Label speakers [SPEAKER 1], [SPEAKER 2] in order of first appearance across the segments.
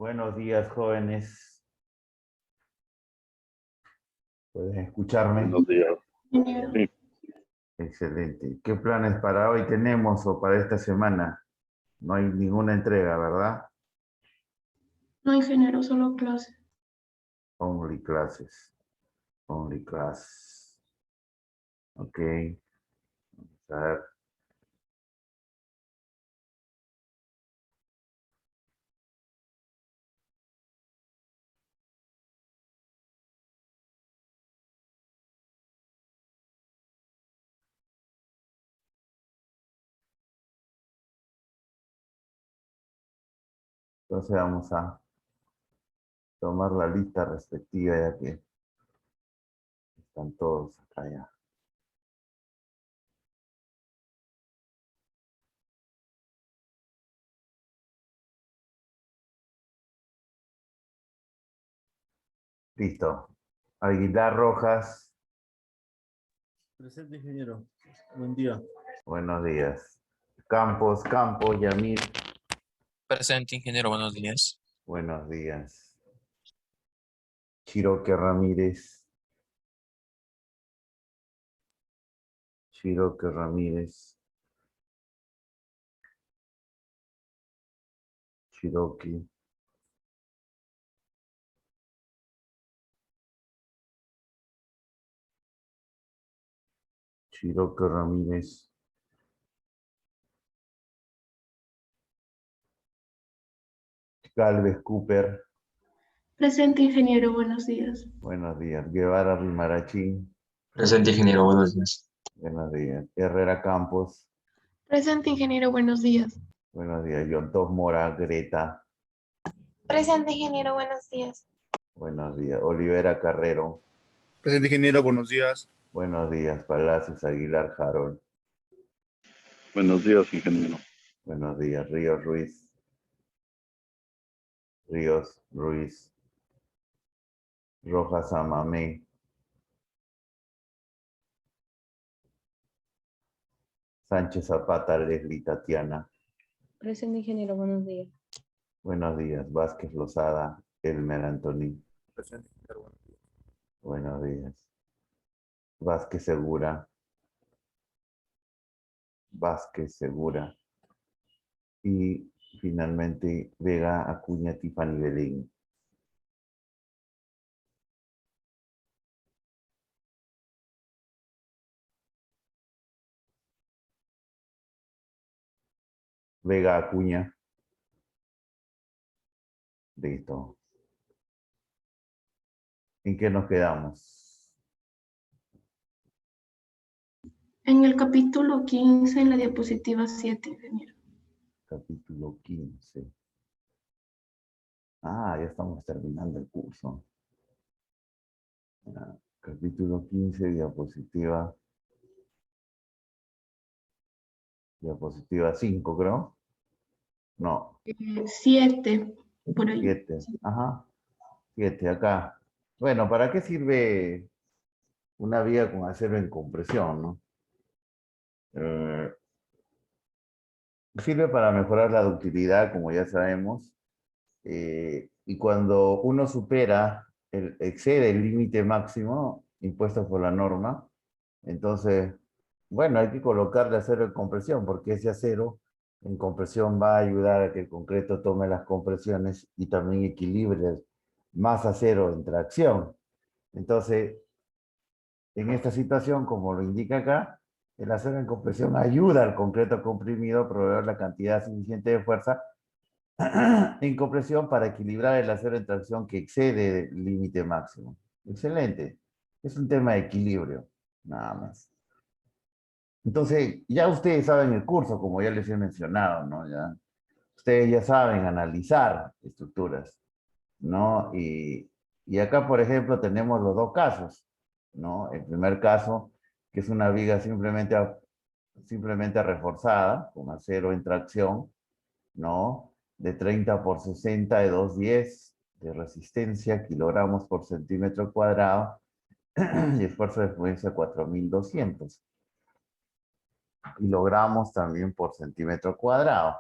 [SPEAKER 1] Buenos días, jóvenes. ¿Pueden escucharme?
[SPEAKER 2] Buenos días. Sí,
[SPEAKER 1] Excelente. ¿Qué planes para hoy tenemos o para esta semana? No hay ninguna entrega, ¿verdad?
[SPEAKER 3] No, ingeniero, solo clase.
[SPEAKER 1] Only classes. Only class. Ok. Vamos a ver. Entonces vamos a tomar la lista respectiva ya que están todos acá ya. Listo. Aguilar Rojas.
[SPEAKER 4] Presente, ingeniero. Buen día.
[SPEAKER 1] Buenos días. Campos, Yamil.
[SPEAKER 5] Presente, ingeniero, buenos días.
[SPEAKER 1] Buenos días. Chiroque Ramírez. Chiroque Ramírez. Chiroque. Chiroque Ramírez. Galvez Cooper.
[SPEAKER 3] Presente, ingeniero, buenos días.
[SPEAKER 1] Buenos días. Guevara Rimarachín.
[SPEAKER 6] Presente, ingeniero, buenos días.
[SPEAKER 1] Buenos días. Herrera Campos.
[SPEAKER 3] Presente, ingeniero, buenos días.
[SPEAKER 1] Buenos días. Yontos Mora Greta.
[SPEAKER 7] Presente, ingeniero, buenos días.
[SPEAKER 1] Buenos días. Olivera Carrero.
[SPEAKER 2] presente ingeniero, buenos días.
[SPEAKER 1] Buenos días. Palacios Aguilar Jarol.
[SPEAKER 2] Buenos días, ingeniero.
[SPEAKER 1] Buenos días. Ríos Ruiz. Ríos Ruiz. Rojas Amamé. Sánchez Zapata Leslie Tatiana.
[SPEAKER 8] Presente, ingeniero, buenos días.
[SPEAKER 1] Buenos días. Vázquez Lozada Elmer Antoní.
[SPEAKER 2] Presente ingeniero, buenos días.
[SPEAKER 1] Buenos días. Vázquez Segura. Vázquez Segura. Y finalmente Vega Acuña Tiffany Belén. Vega Acuña. Listo. ¿En qué nos quedamos?
[SPEAKER 3] En el capítulo 15, en la diapositiva 7, ingeniero.
[SPEAKER 1] Capítulo 15. Ah, ya estamos terminando el curso. Capítulo 15, diapositiva. Diapositiva 5, creo. No,
[SPEAKER 3] 7, por ahí.
[SPEAKER 1] 7. Ajá. 7, acá. Bueno, ¿para qué sirve una viga con acero en compresión, no? Sirve para mejorar la ductilidad, como ya sabemos. Y cuando uno excede el límite máximo impuesto por la norma, entonces, bueno, hay que colocarle acero en compresión, porque ese acero en compresión va a ayudar a que el concreto tome las compresiones y también equilibre más acero en tracción. Entonces, en esta situación, como lo indica acá, el acero en compresión ayuda al concreto comprimido a proveer la cantidad suficiente de fuerza en compresión para equilibrar el acero en tracción que excede el límite máximo. Excelente. Es un tema de equilibrio, nada más. Entonces, ya ustedes saben el curso, como ya les he mencionado, ¿no? Ya, ustedes ya saben analizar estructuras, ¿no? Y acá, por ejemplo, tenemos los dos casos, ¿no? El primer caso, que es una viga simplemente reforzada, con acero en tracción, ¿no? De 30 por 60 de 210 de resistencia, kilogramos por centímetro cuadrado, y esfuerzo de influencia 4200 kilogramos también por centímetro cuadrado.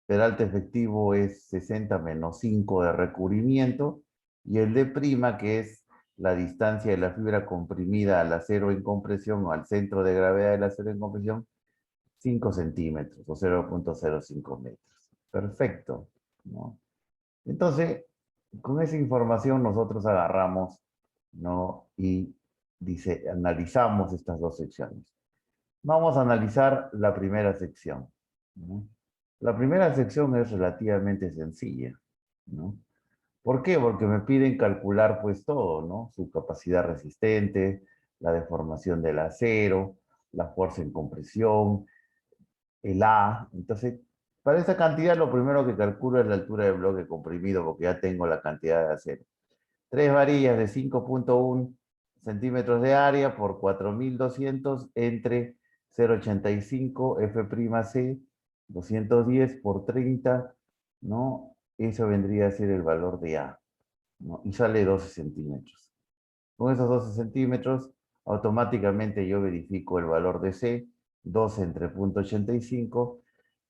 [SPEAKER 1] peralte efectivo es 60 menos 5 de recubrimiento, y el de prima, que es la distancia de la fibra comprimida al acero en compresión o al centro de gravedad del acero en compresión, 5 centímetros o 0,05 metros. Perfecto, ¿no? Entonces, con esa información nosotros agarramos, ¿no? Y dice, analizamos estas dos secciones. Vamos a analizar la primera sección, ¿no? La primera sección es relativamente sencilla, ¿no? ¿Por qué? Porque me piden calcular pues todo, ¿no? Su capacidad resistente, la deformación del acero, la fuerza en compresión, el A. Entonces, para esa cantidad lo primero que calculo es la altura del bloque comprimido, porque ya tengo la cantidad de acero. 3 varillas de 5,1 centímetros de área por 4.200 entre 0,85 F'C, 210 por 30, ¿no? Eso vendría a ser el valor de A, ¿no? Y sale 12 centímetros. Con esos 12 centímetros, automáticamente yo verifico el valor de C, 12 entre 0,85,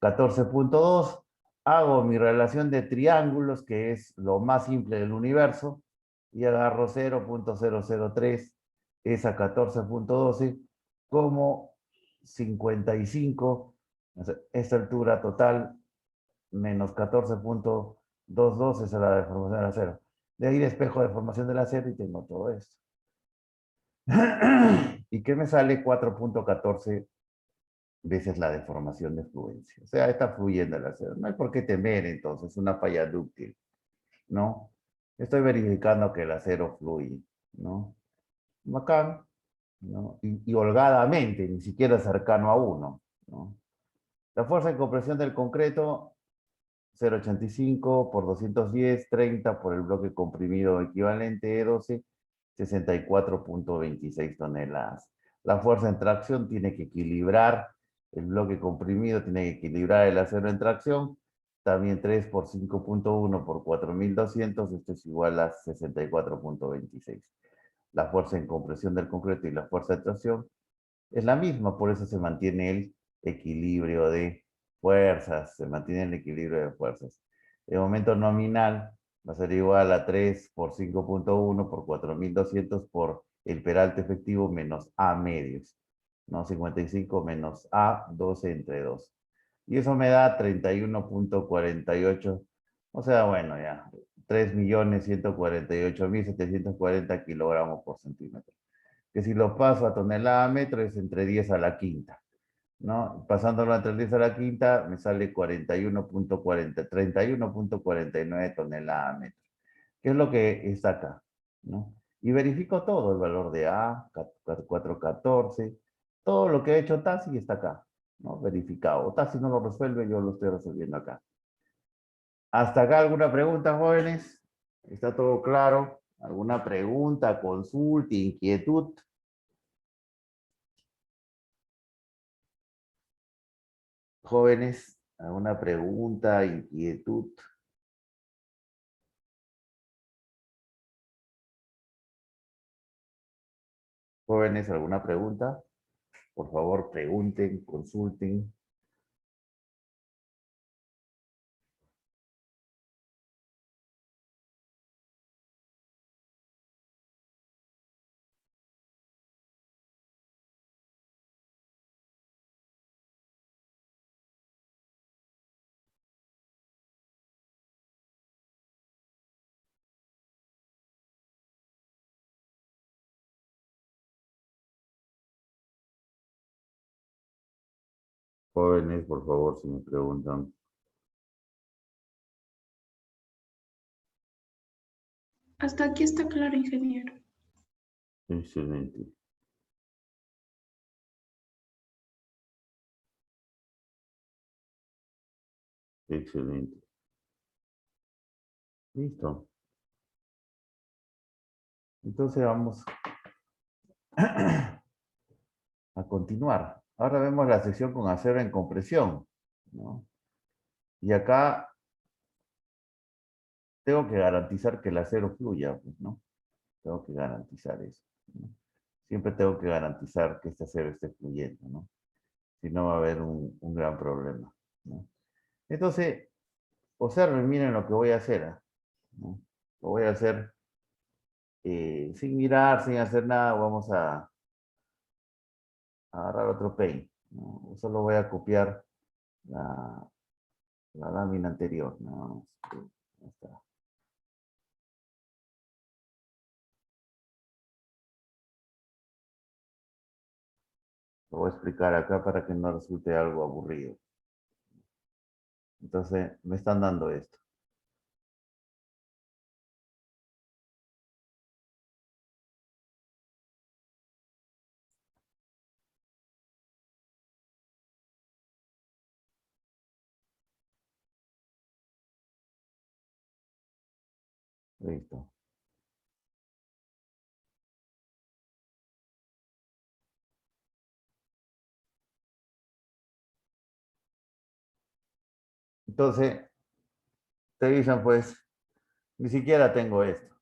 [SPEAKER 1] 14,2. Hago mi relación de triángulos, que es lo más simple del universo, y agarro 0,003, esa 14,12, como 55, o sea, esta altura total, menos 14,22, esa es la deformación del acero. De ahí despejo deformación del acero y tengo todo esto. ¿Y qué me sale? 4,14 veces la deformación de fluencia. O sea, está fluyendo el acero. No hay por qué temer entonces una falla dúctil, ¿no? Estoy verificando que el acero fluye, ¿no? Bacán, ¿no? Y holgadamente, ni siquiera cercano a 1, ¿no? La fuerza de compresión del concreto, 0,85 por 210, 30 por el bloque comprimido equivalente E12, 64,26 toneladas. La fuerza en tracción tiene que equilibrar el bloque comprimido, tiene que equilibrar el acero en tracción. También 3 por 5,1 por 4.200, esto es igual a 64,26. La fuerza en compresión del concreto y la fuerza de tracción es la misma, por eso se mantiene el equilibrio de fuerzas, se mantiene el equilibrio de fuerzas. El momento nominal va a ser igual a 3 por 5,1 por 4.200 por el peralte efectivo menos A medios, ¿no? 55 menos A, 12 entre 2. Y eso me da 31,48, o sea, bueno, ya, 3.148.740 kilogramos por centímetro. Que si lo paso a tonelada a metro es entre 10 a la quinta, ¿no? Pasándolo entre 10 a la quinta me sale 31,49 toneladas a metro, que es lo que está acá, ¿no? Y verifico todo, el valor de A, 414, todo lo que ha hecho Tassi está acá, ¿no? Verificado. Tassi no lo resuelve, yo lo estoy resolviendo acá. ¿Hasta acá alguna pregunta, jóvenes? ¿Está todo claro? ¿Alguna pregunta, consulta, inquietud? Jóvenes, ¿alguna pregunta, inquietud? Jóvenes, ¿alguna pregunta? Por favor, pregunten, consulten. Jóvenes, por favor, si me preguntan.
[SPEAKER 3] Hasta aquí está claro, ingeniero.
[SPEAKER 1] Excelente. Excelente. Listo. Entonces vamos a continuar. Ahora vemos la sección con acero en compresión, ¿no? Y acá tengo que garantizar que el acero fluya, pues, ¿no? Tengo que garantizar eso, ¿no? Siempre tengo que garantizar que este acero esté fluyendo, ¿no? Si no va a haber un gran problema, ¿no? Entonces, observen, miren lo que voy a hacer, ¿no? Lo voy a hacer sin mirar, sin hacer nada. Vamos a agarrar otro paint, ¿no? Solo voy a copiar la lámina anterior, ¿no? Ahí está. Lo voy a explicar acá para que no resulte algo aburrido. Entonces, me están dando esto. Listo. Entonces, te dicen, pues, ni siquiera tengo esto.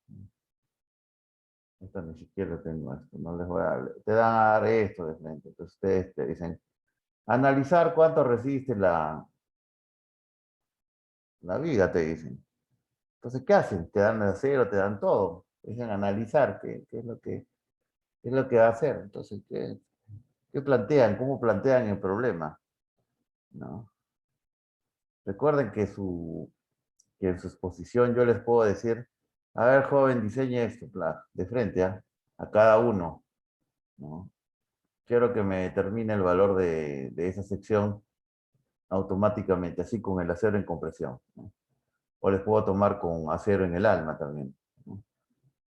[SPEAKER 1] Esto ni siquiera tengo esto. No les voy a dar. Te dan a dar esto de frente. Entonces, ustedes te dicen, analizar cuánto resiste la viga, te dicen. Entonces, ¿qué hacen? Te dan el acero, te dan todo. Te dicen analizar qué es lo que va a hacer. Entonces, ¿qué plantean? ¿Cómo plantean el problema? ¿No? Recuerden que en su exposición yo les puedo decir, a ver, joven, diseñe esto, de frente, a cada uno, ¿no? Quiero que me determine el valor de esa sección automáticamente, así con el acero en compresión, ¿no? O les puedo tomar con acero en el alma también, ¿no?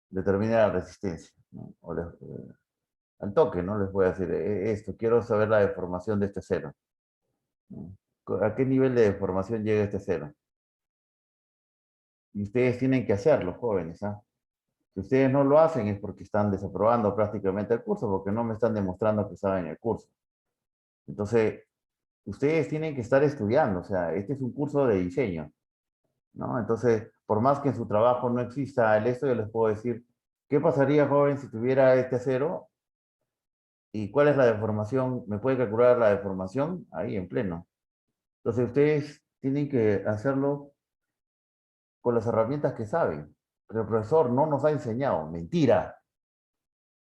[SPEAKER 1] Determine la resistencia, ¿no? O al toque, ¿no? Les voy a decir, esto, quiero saber la deformación de este acero, ¿no? ¿A qué nivel de deformación llega este acero? Y ustedes tienen que hacerlo, jóvenes, ¿ah? Si ustedes no lo hacen es porque están desaprobando prácticamente el curso, porque no me están demostrando que saben el curso. Entonces, ustedes tienen que estar estudiando, o sea, este es un curso de diseño, ¿no? Entonces, por más que en su trabajo no exista el esto, yo les puedo decir, ¿qué pasaría, joven, si tuviera este acero? ¿Y cuál es la deformación? ¿Me puede calcular la deformación? Ahí, en pleno. Entonces, ustedes tienen que hacerlo con las herramientas que saben. Pero el profesor no nos ha enseñado. Mentira.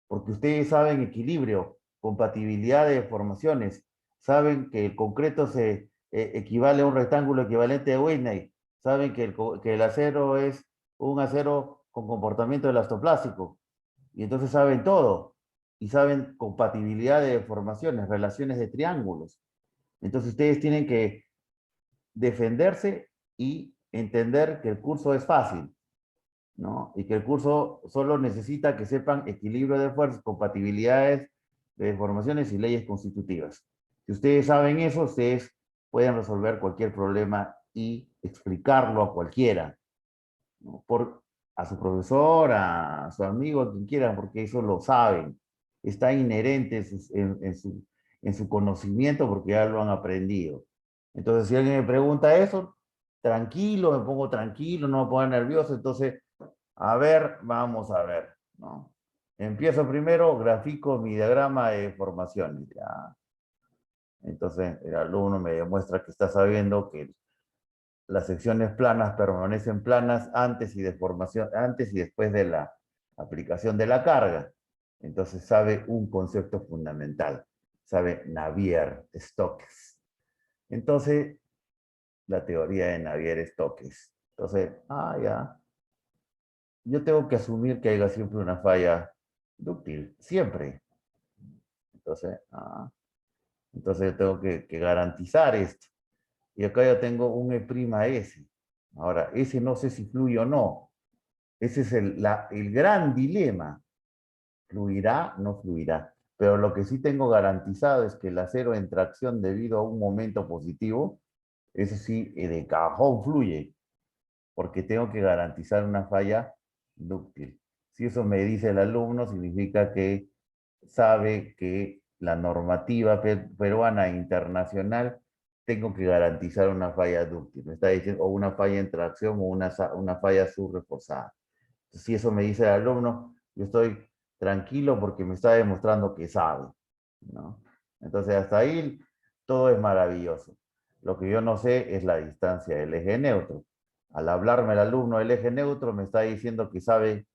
[SPEAKER 1] Porque ustedes saben equilibrio, compatibilidad de deformaciones, saben que el concreto se equivale a un rectángulo equivalente de Whitney, saben que el acero es un acero con comportamiento elastoplástico, y entonces saben todo, y saben compatibilidad de deformaciones, relaciones de triángulos. Entonces ustedes tienen que defenderse y entender que el curso es fácil, ¿no? Y que el curso solo necesita que sepan equilibrio de fuerzas, compatibilidades de deformaciones y leyes constitutivas. Si ustedes saben eso, ustedes pueden resolver cualquier problema y explicarlo a cualquiera, ¿no? A su profesor, a su amigo, a quien quieran, porque eso lo saben. Está inherente en su conocimiento porque ya lo han aprendido. Entonces, si alguien me pregunta eso, tranquilo, me pongo tranquilo, no me pongo nervioso. Entonces, a ver, vamos a ver, ¿no? Empiezo primero, grafico mi diagrama de formaciones, ya. Entonces, el alumno me demuestra que está sabiendo que las secciones planas permanecen planas antes y después de la aplicación de la carga. Entonces, sabe un concepto fundamental. Sabe Navier-Stokes. Entonces, la teoría de Navier-Stokes. Entonces, ya. Yo tengo que asumir que haya siempre una falla dúctil, siempre. Entonces yo tengo que garantizar esto. Y acá ya tengo un E'S. Ahora, ese no sé si fluye o no. Ese es el gran dilema. ¿Fluirá? No fluirá. Pero lo que sí tengo garantizado es que el acero en tracción debido a un momento positivo, eso sí, de cajón fluye, porque tengo que garantizar una falla dúctil. Si eso me dice el alumno, significa que sabe que la normativa peruana e internacional tengo que garantizar una falla dúctil. Me está diciendo, o una falla en tracción o una falla subreforzada. Si eso me dice el alumno, yo estoy tranquilo porque me está demostrando que sabe, ¿no? Entonces, hasta ahí todo es maravilloso. Lo que yo no sé es la distancia del eje neutro. Al hablarme el alumno del eje neutro me está diciendo que sabe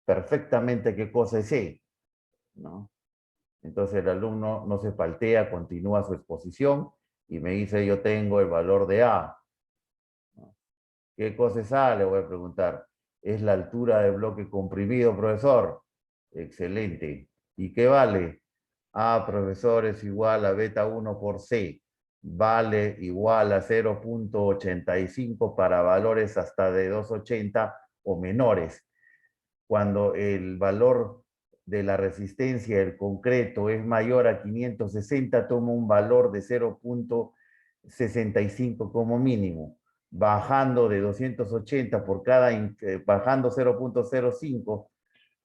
[SPEAKER 1] perfectamente qué cosa es E, ¿no? Entonces el alumno no se paltea, continúa su exposición y me dice, yo tengo el valor de A. ¿Qué cosa es A? Le voy a preguntar. Es la altura del bloque comprimido, profesor. Excelente. ¿Y qué vale? A, profesor, es igual a beta 1 por C. Vale igual a 0.85 para valores hasta de 280 o menores. Cuando el valor de la resistencia del concreto es mayor a 560, tomo un valor de 0.65 como mínimo. Bajando de 280 por cada, bajando 0.05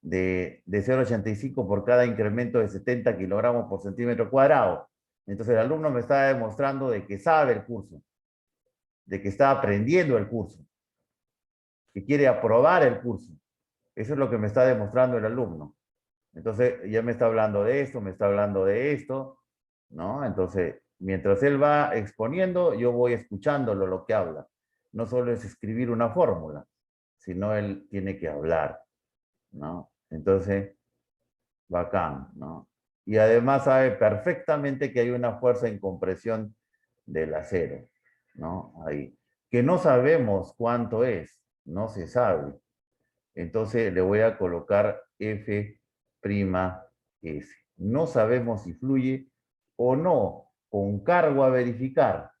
[SPEAKER 1] de 0.85 por cada incremento de 70 kilogramos por centímetro cuadrado. Entonces el alumno me está demostrando de que sabe el curso, de que está aprendiendo el curso, que quiere aprobar el curso. Eso es lo que me está demostrando el alumno. Entonces ya me está hablando de esto, me está hablando de esto, ¿no? Entonces, mientras él va exponiendo, yo voy escuchándolo lo que habla. No solo es escribir una fórmula, sino él tiene que hablar, ¿no? Entonces, bacán, ¿no? Y además sabe perfectamente que hay una fuerza en compresión del acero, ¿no? Ahí. Que no sabemos cuánto es, no se sabe. Entonces le voy a colocar F'. S. No sabemos si fluye o no, con cargo a verificar,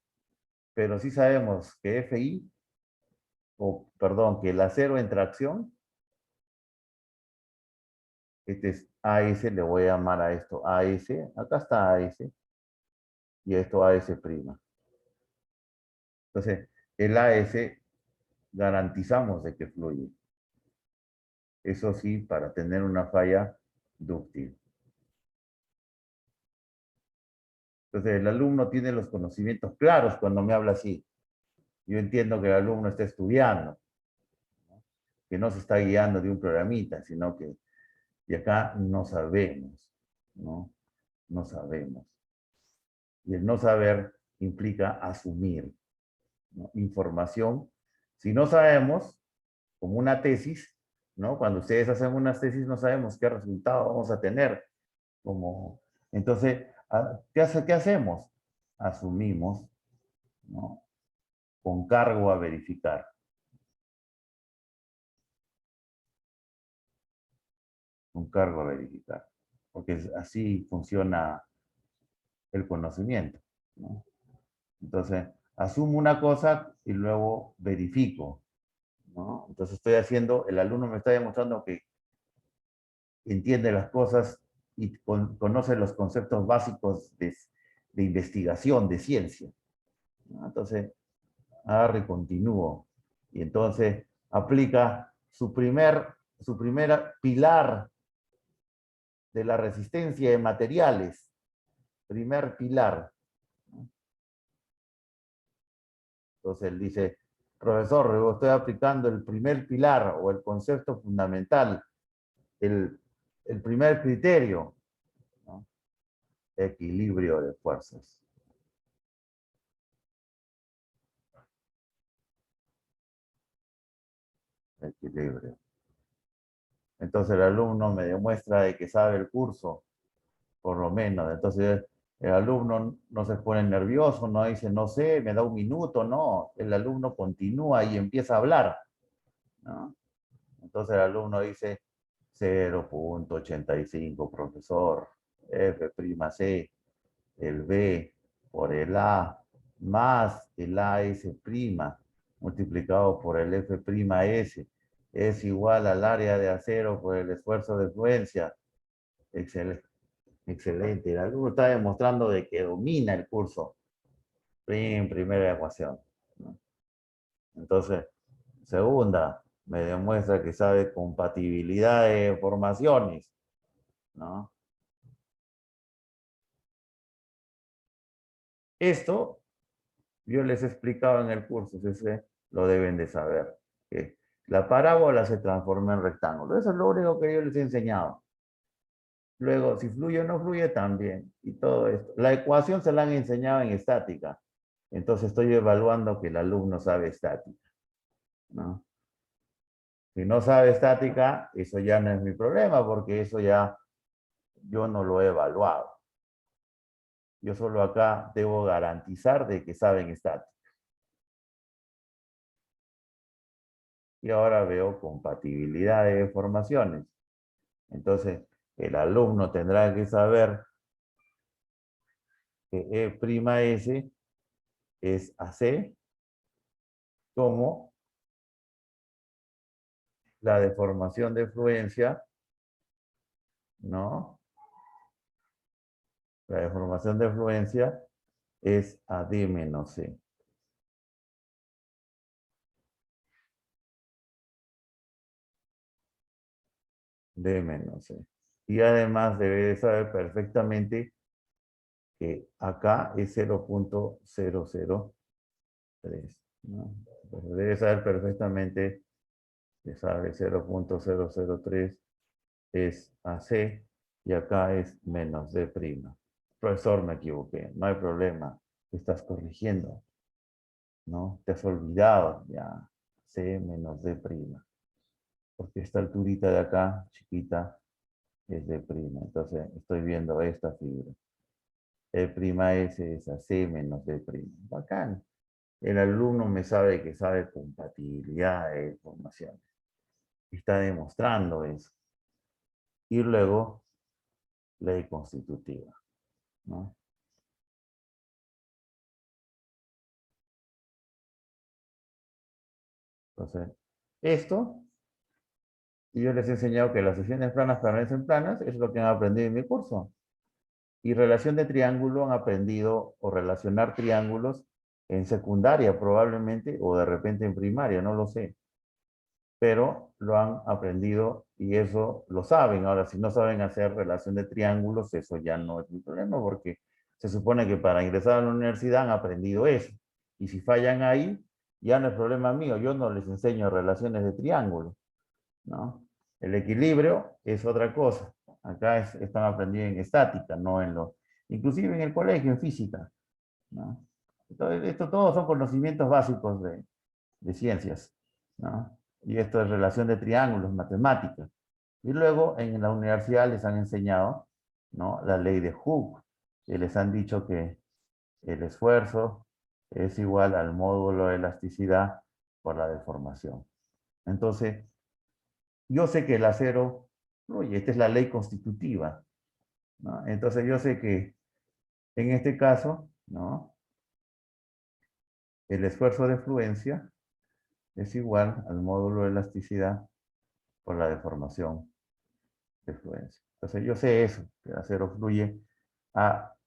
[SPEAKER 1] pero sí sabemos que Fi, o perdón, que el acero en tracción, este es AS, le voy a llamar a esto AS, acá está AS, y esto AS'. Entonces, el AS garantizamos de que fluye. Eso sí, para tener una falla dúctil. Entonces, el alumno tiene los conocimientos claros cuando me habla así. Yo entiendo que el alumno está estudiando, ¿no? Que no se está guiando de un programita, sino que y acá no sabemos, ¿no? No sabemos. Y el no saber implica asumir, ¿no? Información. Si no sabemos, como una tesis, ¿no? Cuando ustedes hacen unas tesis no sabemos qué resultado vamos a tener. Como, entonces, ¿qué hacemos? Asumimos, ¿no? Con cargo a verificar. Con cargo a verificar. Porque así funciona el conocimiento, ¿no? Entonces, asumo una cosa y luego verifico, ¿no? Entonces estoy haciendo, el alumno me está demostrando que entiende las cosas y conoce los conceptos básicos de investigación, de ciencia, ¿no? Entonces, agarro y continúo. Y entonces aplica su primer pilar de la resistencia de materiales. Primer pilar. Entonces él dice, profesor, yo estoy aplicando el primer pilar o el concepto fundamental, el primer criterio, ¿no? Equilibrio de fuerzas. Equilibrio. Entonces el alumno me demuestra de que sabe el curso, por lo menos. Entonces el alumno no se pone nervioso, no dice, no sé, me da un minuto, no. El alumno continúa y empieza a hablar, ¿no? Entonces el alumno dice, 0.85, profesor, F'C, el B por el A, más el AS' multiplicado por el F'S, es igual al área de acero por el esfuerzo de influencia. Excelente. Excelente. El alumno está demostrando de que domina el curso. Primera ecuación, ¿no? Entonces, segunda, me demuestra que sabe compatibilidad de formaciones, ¿no? Esto yo les he explicado en el curso, ese lo deben de saber, que la parábola se transforma en rectángulo. Eso es lo único que yo les he enseñado. Luego, si fluye o no fluye, también. Y todo esto. La ecuación se la han enseñado en estática. entonces estoy evaluando que el alumno sabe estática, ¿no? Si no sabe estática, eso ya no es mi problema, porque eso ya yo no lo he evaluado. Yo solo acá debo garantizar de que saben estática. Y ahora veo compatibilidad de deformaciones. Entonces, el alumno tendrá que saber que E'S es AC como la deformación de fluencia, ¿no? La deformación de fluencia es AD menos C. D menos C. Y además debe de saber perfectamente que acá es 0.003, ¿no? Entonces debe saber perfectamente que sabe 0.003 es AC y acá es menos D'. Profesor, me equivoqué, no hay problema, estás corrigiendo, ¿no? Te has olvidado ya, C menos D', porque esta alturita de acá, chiquita, es D', entonces estoy viendo esta figura. E'S es AC menos D'. Bacán. El alumno me sabe que sabe compatibilidad de informaciones. Está demostrando eso. Y luego, ley constitutiva, ¿no? Entonces, esto, y yo les he enseñado que las secciones planas permanecen planas, es lo que han aprendido en mi curso. Y relación de triángulo han aprendido, o relacionar triángulos en secundaria probablemente, o de repente en primaria, no lo sé. Pero lo han aprendido y eso lo saben. Ahora, si no saben hacer relación de triángulos, eso ya no es mi problema, porque se supone que para ingresar a la universidad han aprendido eso. Y si fallan ahí, ya no es problema mío, yo no les enseño relaciones de triángulos, ¿no? El equilibrio es otra cosa. Acá están aprendiendo en estática, no en lo... Inclusive en el colegio, en física, ¿no? Entonces, esto todos son conocimientos básicos de ciencias, ¿no? Y esto es relación de triángulos, matemáticas. Y luego en la universidad les han enseñado, ¿no? La ley de Hooke, que les han dicho que el esfuerzo es igual al módulo de elasticidad por la deformación. Entonces, yo sé que el acero fluye, esta es la ley constitutiva, ¿no? Entonces yo sé que en este caso, ¿no? El esfuerzo de fluencia es igual al módulo de elasticidad por la deformación de fluencia. Entonces yo sé eso, que el acero fluye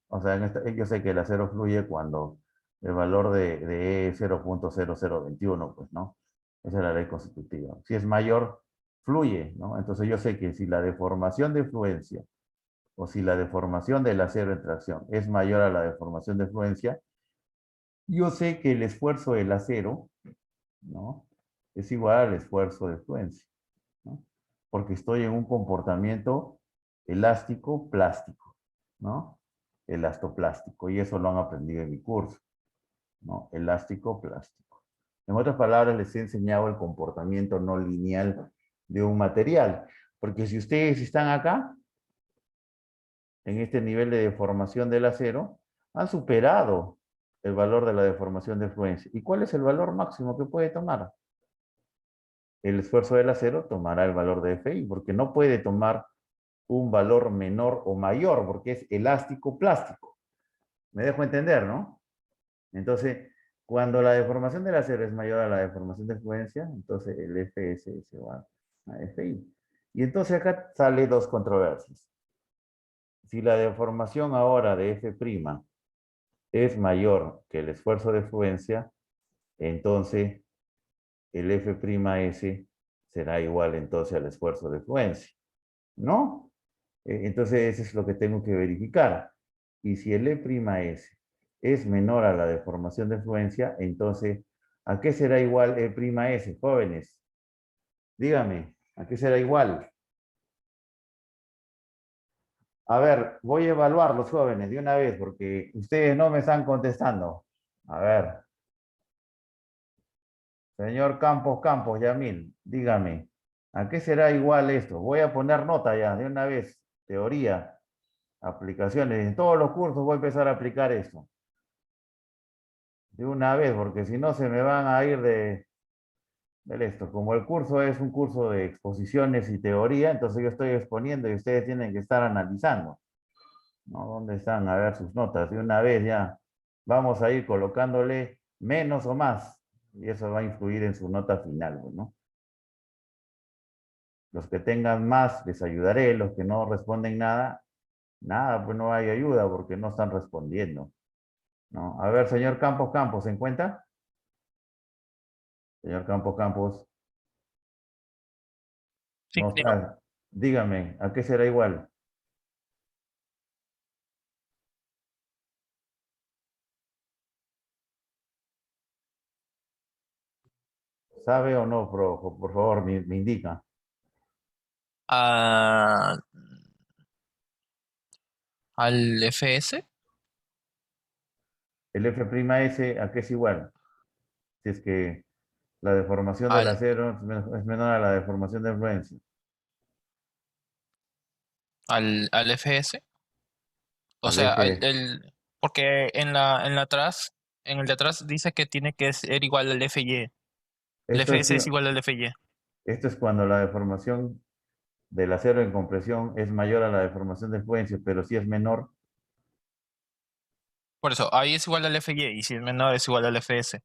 [SPEAKER 1] o sea, yo sé que el acero fluye cuando el valor de E es 0.0021, pues, ¿no? Esa es la ley constitutiva. Si es mayor, fluye, ¿no? Entonces yo sé que si la deformación de fluencia o si la deformación del acero en tracción es mayor a la deformación de fluencia, yo sé que el esfuerzo del acero, ¿no? Es igual al esfuerzo de fluencia, ¿no? Porque estoy en un comportamiento elástico plástico, ¿no? Elastoplástico, y eso lo han aprendido en mi curso, ¿no? Elástico plástico. En otras palabras, les he enseñado el comportamiento no lineal de un material, porque si ustedes están acá, en este nivel de deformación del acero, han superado el valor de la deformación de fluencia. ¿Y cuál es el valor máximo que puede tomar? El esfuerzo del acero tomará el valor de Fi, porque no puede tomar un valor menor o mayor, porque es elástico plástico. ¿Me dejo entender, no? Entonces, cuando la deformación del acero es mayor a la deformación de fluencia, entonces el Fs es igual a Fi. Y entonces acá sale dos controversias. Si la deformación ahora de F' es mayor que el esfuerzo de fluencia, entonces el F'S será igual entonces al esfuerzo de fluencia, ¿no? Entonces eso es lo que tengo que verificar. Y si el E'S es menor a la deformación de fluencia, entonces, ¿a qué será igual E'S, jóvenes? Dígame, ¿a qué será igual? A ver, voy a evaluar los jóvenes de una vez porque ustedes no me están contestando. A ver. Señor Campos, Yamil, dígame, ¿a qué será igual esto? Voy a poner nota ya, de una vez, teoría, aplicaciones. En todos los cursos voy a empezar a aplicar esto. De una vez, porque si no se me van a ir de esto. Como el curso es un curso de exposiciones y teoría, entonces yo estoy exponiendo y ustedes tienen que estar analizando. ¿No? ¿Dónde están? A ver sus notas. De una vez ya vamos a ir colocándole menos o más. Y eso va a influir en su nota final, pues, ¿no? Los que tengan más, les ayudaré. Los que no responden nada, nada, pues no hay ayuda porque no están respondiendo. ¿No? A ver, señor Campos, ¿se encuentra? Señor Campos,
[SPEAKER 5] Sí,
[SPEAKER 1] no
[SPEAKER 5] digo.
[SPEAKER 1] está. Dígame, ¿a qué será igual? ¿Sabe o no, por favor, me indica?
[SPEAKER 5] Ah, al FS,
[SPEAKER 1] El F', ¿a qué es igual? Si es que la deformación del
[SPEAKER 5] al,
[SPEAKER 1] acero es menor a la deformación de influencia.
[SPEAKER 5] al FS. O
[SPEAKER 1] Al
[SPEAKER 5] sea,
[SPEAKER 1] F,
[SPEAKER 5] porque en la atrás, en el de atrás dice que tiene que ser igual al FY. El
[SPEAKER 1] esto es,
[SPEAKER 5] FS es igual al FY.
[SPEAKER 1] esto es cuando la deformación del acero en compresión es mayor a la deformación de influencia, pero si es menor,
[SPEAKER 5] Por eso, ahí es igual al FY y si es menor es igual al FS.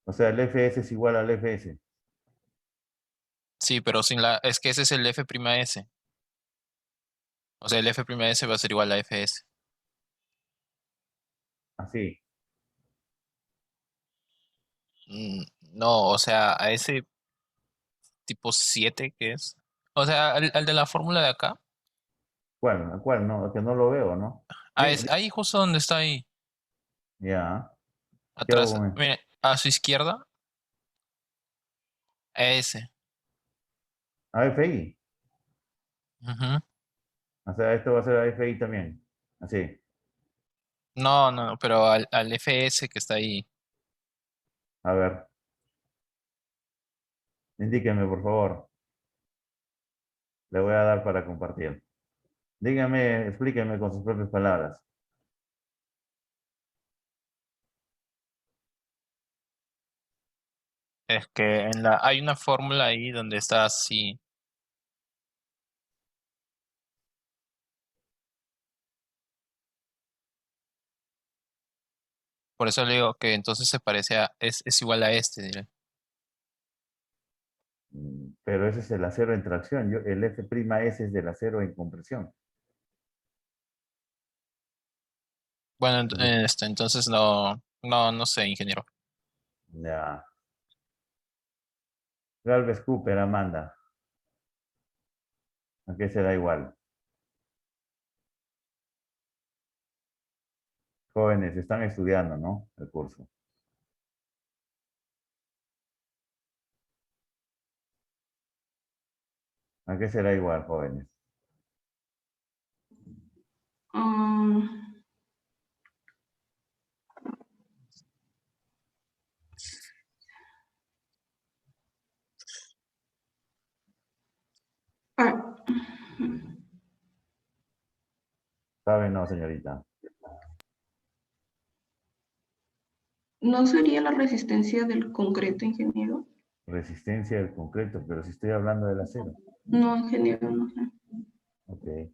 [SPEAKER 1] o sea, el Fs es igual al Fs.
[SPEAKER 5] Sí, pero es que ese es el F'S. O sea, el F'S va a ser igual a FS.
[SPEAKER 1] Así.
[SPEAKER 5] Mm, No, o sea, a ese tipo 7 que es. O sea, al de la fórmula de acá.
[SPEAKER 1] ¿Cuál? ¿Cuál? No, que no lo veo, ¿no?
[SPEAKER 5] Ahí justo donde está ahí,
[SPEAKER 1] Ya. ¿Qué hago
[SPEAKER 5] atrás.
[SPEAKER 1] con él?
[SPEAKER 5] Mire, a su izquierda, a ese.
[SPEAKER 1] AFI.
[SPEAKER 5] Ujú.
[SPEAKER 1] O sea, esto va a ser AFI también. Así.
[SPEAKER 5] No, no, no, pero al FS que está ahí.
[SPEAKER 1] A ver. Indíqueme, por favor. Le voy a dar para compartir. Dígame, explíqueme con sus propias palabras.
[SPEAKER 5] Es que hay una fórmula ahí donde está así. Por eso le digo que entonces se parece es igual a este, diré.
[SPEAKER 1] Pero ese es el acero en tracción. El F'S es del acero en compresión.
[SPEAKER 5] Bueno,
[SPEAKER 1] Entonces,
[SPEAKER 5] entonces no sé, ingeniero.
[SPEAKER 1] ya. Galvez Cooper, Amanda. ¿A qué será igual? Jóvenes, están estudiando, ¿no? El curso. ¿A qué será igual, jóvenes?
[SPEAKER 3] Um, ah,
[SPEAKER 1] ¿Sabe no, señorita?
[SPEAKER 3] ¿No sería la resistencia del concreto, ingeniero?
[SPEAKER 1] Resistencia del concreto, pero si estoy hablando del acero.
[SPEAKER 3] No, ingeniero, no sé.
[SPEAKER 1] Ok,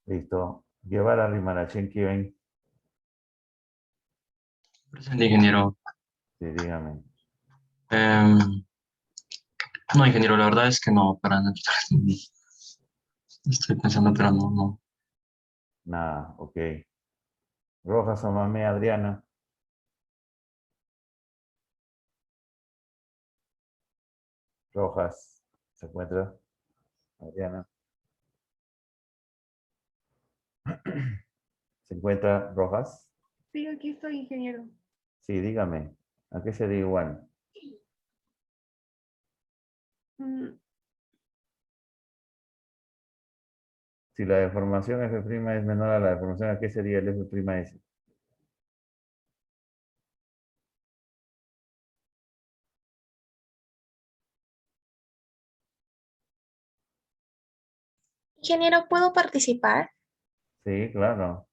[SPEAKER 1] listo. Guevara Rimarachén, ¿quién?
[SPEAKER 6] Presente, ingeniero.
[SPEAKER 1] Sí, dígame.
[SPEAKER 6] Em, no, ingeniero, la verdad es que no, para no. Estoy pensando, pero no.
[SPEAKER 1] Nada, ok. Rojas Amame, Adriana. Rojas, ¿se encuentra? Adriana. ¿Se encuentra Rojas?
[SPEAKER 8] Sí, aquí estoy, ingeniero.
[SPEAKER 1] Sí, dígame. ¿A qué sería igual?
[SPEAKER 8] Mm,
[SPEAKER 1] Si la deformación F' es menor a la deformación, ¿a qué sería el F'S?
[SPEAKER 7] Ingeniero, ¿puedo participar?
[SPEAKER 1] Sí, claro.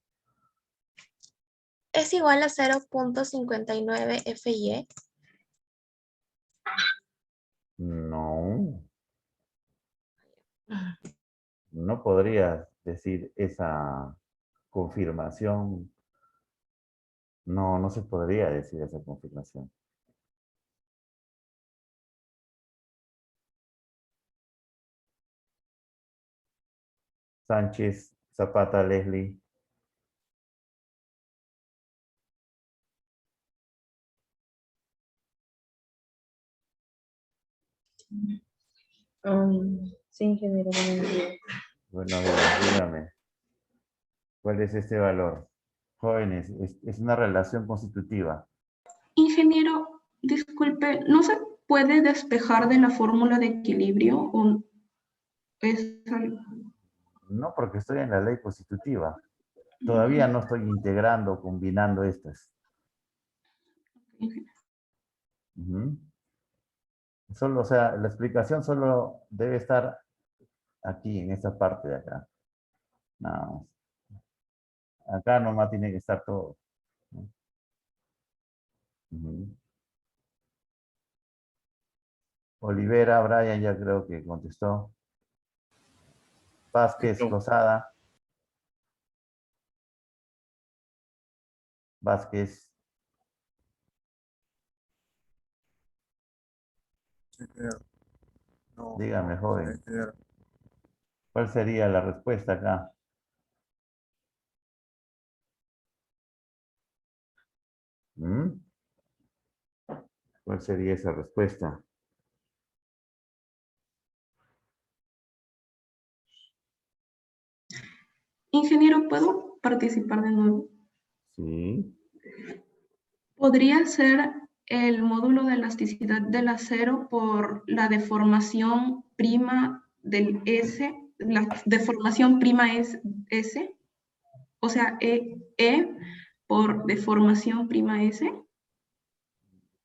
[SPEAKER 7] Es igual a 0.59 FY.
[SPEAKER 1] No, no podrías decir esa confirmación. No, no se podría decir esa confirmación. Sánchez, Zapata, Leslie.
[SPEAKER 9] Sí, ingeniero, buenos días.
[SPEAKER 1] Buenos días, dígame. ¿Cuál es este valor? Jóvenes, es una relación constitutiva.
[SPEAKER 3] Ingeniero, disculpe, ¿no se puede despejar de la fórmula de equilibrio? ¿O es algo?
[SPEAKER 1] No, porque estoy en la ley constitutiva. Todavía no estoy integrando, combinando estas. Ujú. Solo, o sea, la explicación solo debe estar aquí, en esta parte de acá. No, acá nomás tiene que estar todo. Ujú. Olivera, Brian ya creo que contestó. Vázquez,
[SPEAKER 2] No.
[SPEAKER 1] Lozada. Vázquez,
[SPEAKER 2] Sí, ingeniero. No.
[SPEAKER 1] dígame,
[SPEAKER 2] Sí,
[SPEAKER 1] joven.
[SPEAKER 2] ingeniero.
[SPEAKER 1] ¿Cuál sería la respuesta acá? ¿Mm? ¿Cuál sería esa respuesta?
[SPEAKER 3] Ingeniero, ¿puedo participar de nuevo?
[SPEAKER 1] Sí.
[SPEAKER 3] ¿Podría ser el módulo de elasticidad del acero por la deformación prima del S, la deformación prima es S? O sea, E por deformación prima S.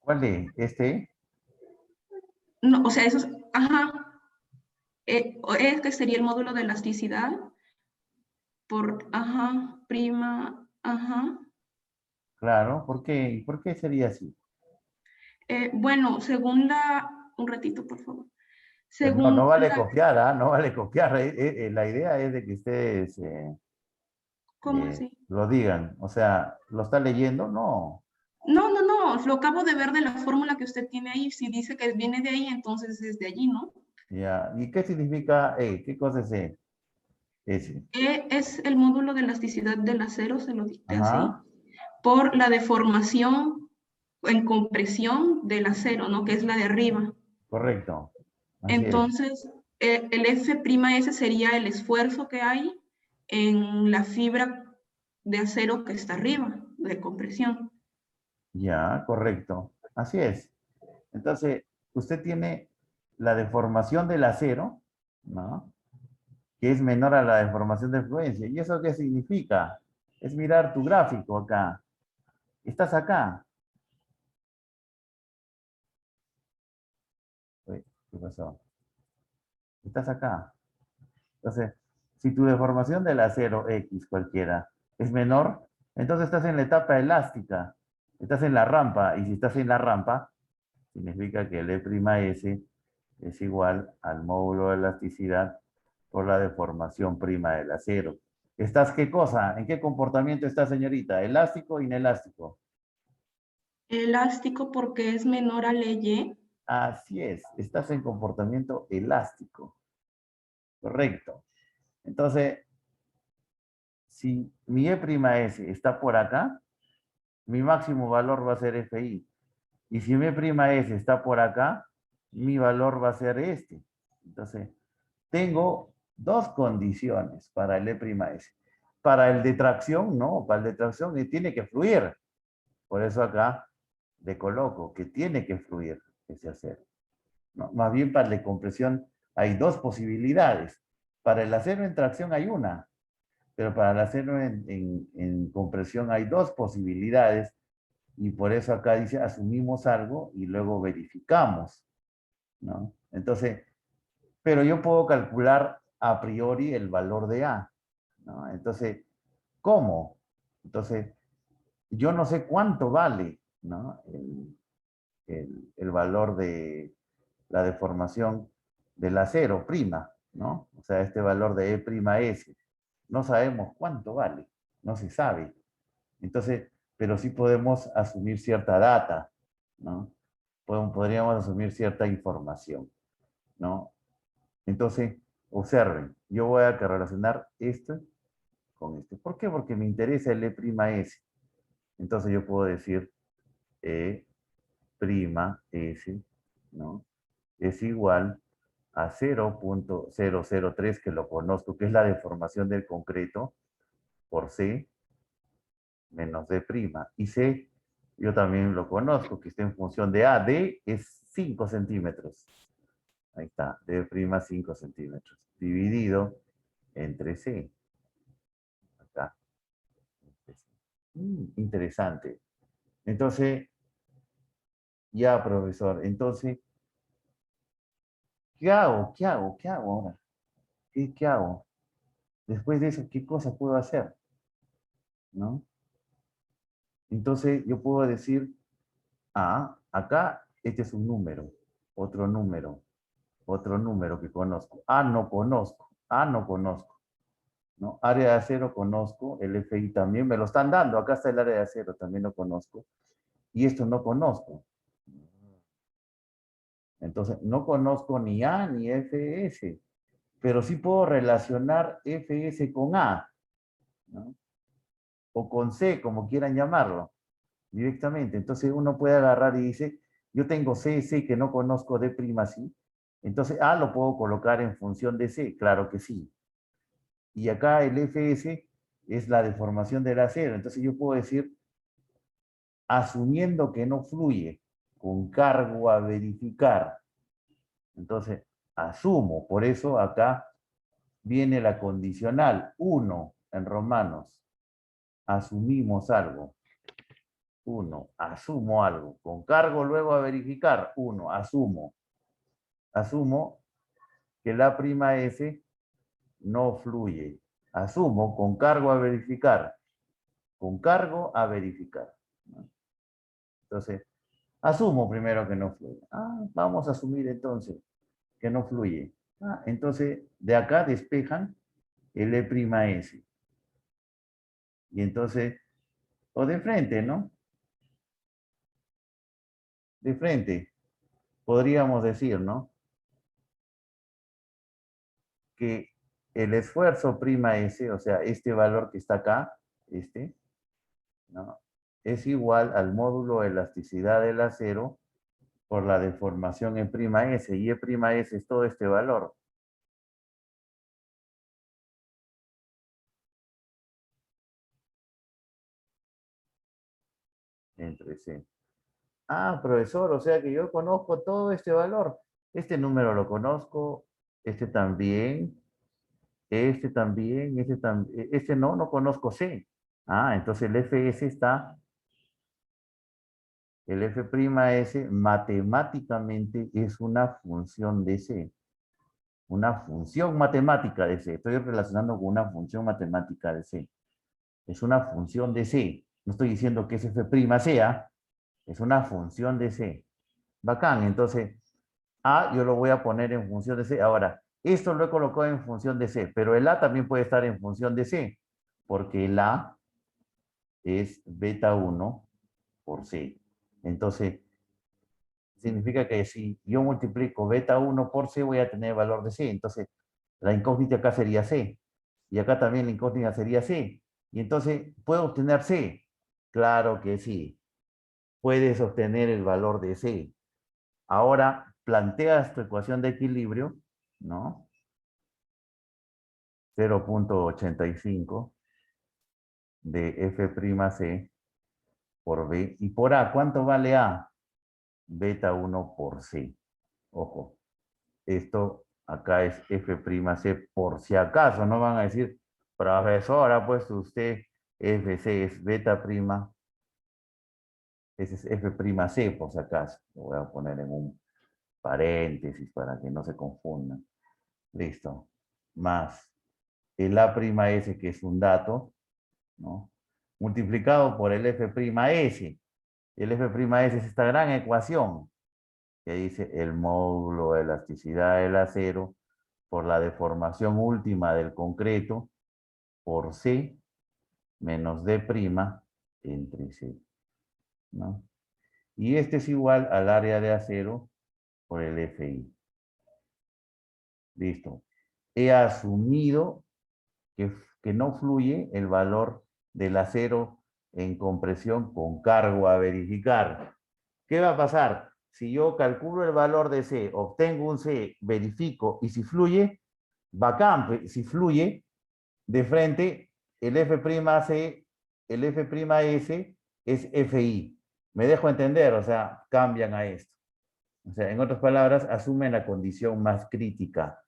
[SPEAKER 1] ¿Cuál es? ¿Este?
[SPEAKER 3] No, o sea, eso es, ajá, es que sería el módulo de elasticidad por, ajá, prima, ajá.
[SPEAKER 1] Claro, ¿por qué? ¿Por qué sería así?
[SPEAKER 3] Bueno, según un ratito, por favor.
[SPEAKER 1] No, no
[SPEAKER 3] Según
[SPEAKER 1] vale copiar, ¿ah? No vale copiar. La idea es de que ustedes
[SPEAKER 3] ¿cómo así?
[SPEAKER 1] lo digan. O sea, ¿lo está leyendo? No.
[SPEAKER 3] No, no, no, lo acabo de ver de la fórmula que usted tiene ahí. Si dice que viene de ahí, entonces es de allí, ¿no?
[SPEAKER 1] Ya. ¿Y qué significa E? ¿Qué cosa es E? Ese.
[SPEAKER 3] E es el módulo de elasticidad del acero, se lo dicté así,
[SPEAKER 1] Ajá.
[SPEAKER 3] por la deformación en compresión del acero, ¿no? Que es la de arriba.
[SPEAKER 1] Correcto. Así es.
[SPEAKER 3] Entonces, el F'(S) sería el esfuerzo que hay en la fibra de acero que está arriba, de compresión.
[SPEAKER 1] Ya, correcto. Así es. Entonces, usted tiene la deformación del acero, ¿no? Que es menor a la deformación de fluencia. ¿Y eso qué significa? Es mirar tu gráfico acá. Estás acá. Uy, ¿qué pasó? Estás acá. Entonces, si tu deformación del acero X cualquiera es menor, entonces estás en la etapa elástica. Estás en la rampa. Y si estás en la rampa, significa que el E'(S) es igual al módulo de elasticidad por la deformación prima del acero. ¿Estás qué cosa? ¿En qué comportamiento está, señorita? ¿Elástico o inelástico?
[SPEAKER 3] Elástico porque es menor al Y.
[SPEAKER 1] Así es, estás en comportamiento elástico. Correcto. Entonces, si mi E'(S) está por acá, mi máximo valor va a ser FI. Y si mi E'(S) está por acá, mi valor va a ser este. Entonces, tengo dos condiciones para el E'(S). Para el de tracción, no. Para el de tracción tiene que fluir. Por eso acá le coloco que tiene que fluir ese acero. No, más bien para la compresión hay dos posibilidades. Para el acero en tracción hay una, pero para el acero en compresión hay dos posibilidades y por eso acá dice asumimos algo y luego verificamos, ¿no? Entonces, pero yo puedo calcular a priori el valor de A, ¿no? Entonces, ¿cómo? Entonces, yo no sé cuánto vale, ¿no? El valor de la deformación del acero, prima, ¿no? O sea, este valor de E'(S). No sabemos cuánto vale, no se sabe. Entonces, pero sí podemos asumir cierta data, ¿no? Podríamos asumir cierta información, ¿no? Entonces, observen, yo voy a relacionar esto con este. ¿Por qué? Porque me interesa el E'(S). Entonces yo puedo decir E'(S), ¿no? Es igual a 0.003, que lo conozco, que es la deformación del concreto, por C menos D'. Y C, yo también lo conozco, que está en función de A. D es 5 centímetros. Ahí está, D' 5 centímetros. Dividido entre C. Acá. Interesante. Entonces, ya, profesor, entonces, ¿qué hago? ¿Qué hago? ¿Qué hago ahora? ¿Qué hago? Después de eso, ¿qué cosa puedo hacer? ¿No? Entonces, yo puedo decir, acá, este es un número, otro número, otro número que conozco. No conozco, no conozco, ¿no? Área de acero conozco, el FI también, me lo están dando, acá está el área de acero, también lo conozco. Y esto no conozco. Entonces, no conozco ni A ni FS, pero sí puedo relacionar FS con A, ¿no? O con C, como quieran llamarlo, directamente. Entonces uno puede agarrar y dice, yo tengo C, C que no conozco D', sí. Entonces A lo puedo colocar en función de C, claro que sí. Y acá el FS es la deformación del acero. Entonces yo puedo decir, asumiendo que no fluye, con cargo a verificar. Entonces, asumo, por eso acá viene la condicional, 1 en romanos. Asumimos algo. 1, asumo algo. Con cargo luego a verificar. 1, asumo. Asumo que la prima S no fluye. Asumo con cargo a verificar. Con cargo a verificar. Entonces, asumo primero que no fluye. Vamos a asumir entonces que no fluye. Entonces, de acá despejan el E'(S). Y entonces, o de frente, ¿no? De frente, podríamos decir, ¿no? Que el esfuerzo '(S), o sea, este valor que está acá, ¿no? Es igual al módulo de elasticidad del acero por la deformación E'(S). Y E'(S) es todo este valor. Entre C. Profesor, o sea que yo conozco todo este valor. Este número lo conozco, este también, este también, este también, este no conozco C. Entonces el FS está, el F'(S) matemáticamente es una función de C. Una función matemática de C. Estoy relacionando con una función matemática de C. Es una función de C. No estoy diciendo que es F' sea, es una función de C. Bacán, entonces, A yo lo voy a poner en función de C. Ahora, esto lo he colocado en función de C, pero el A también puede estar en función de C, porque el A es beta 1 por C. Entonces, significa que si yo multiplico beta 1 por C, voy a tener valor de C. Entonces, la incógnita acá sería C. Y acá también la incógnita sería C. Y entonces, ¿puedo obtener C? Claro que sí. Puedes obtener el valor de C. Ahora, planteas tu ecuación de equilibrio, ¿no? 0.85 de F'C por B. Y por A, ¿cuánto vale A? Beta 1 por C. Ojo, esto acá es F'C por si acaso, no van a decir, profesora, pues usted Fc es beta prima, ese es F'C por si acaso. Lo voy a poner en un paréntesis para que no se confundan. Listo. más el A'S, que es un dato, ¿no? Multiplicado por el F'S. El F'S es esta gran ecuación que dice el módulo de elasticidad del acero por la deformación última del concreto por C menos D' entre C, ¿no? Y este es igual al área de acero por el Fi. Listo. He asumido que no fluye el valor del acero en compresión con cargo a verificar. ¿Qué va a pasar? Si yo calculo el valor de C, obtengo un C, verifico, y si fluye, bacán. Si fluye, de frente, el F'C, el F'S es Fi. Me dejo entender, o sea, cambian a esto. O sea, en otras palabras, asumen la condición más crítica,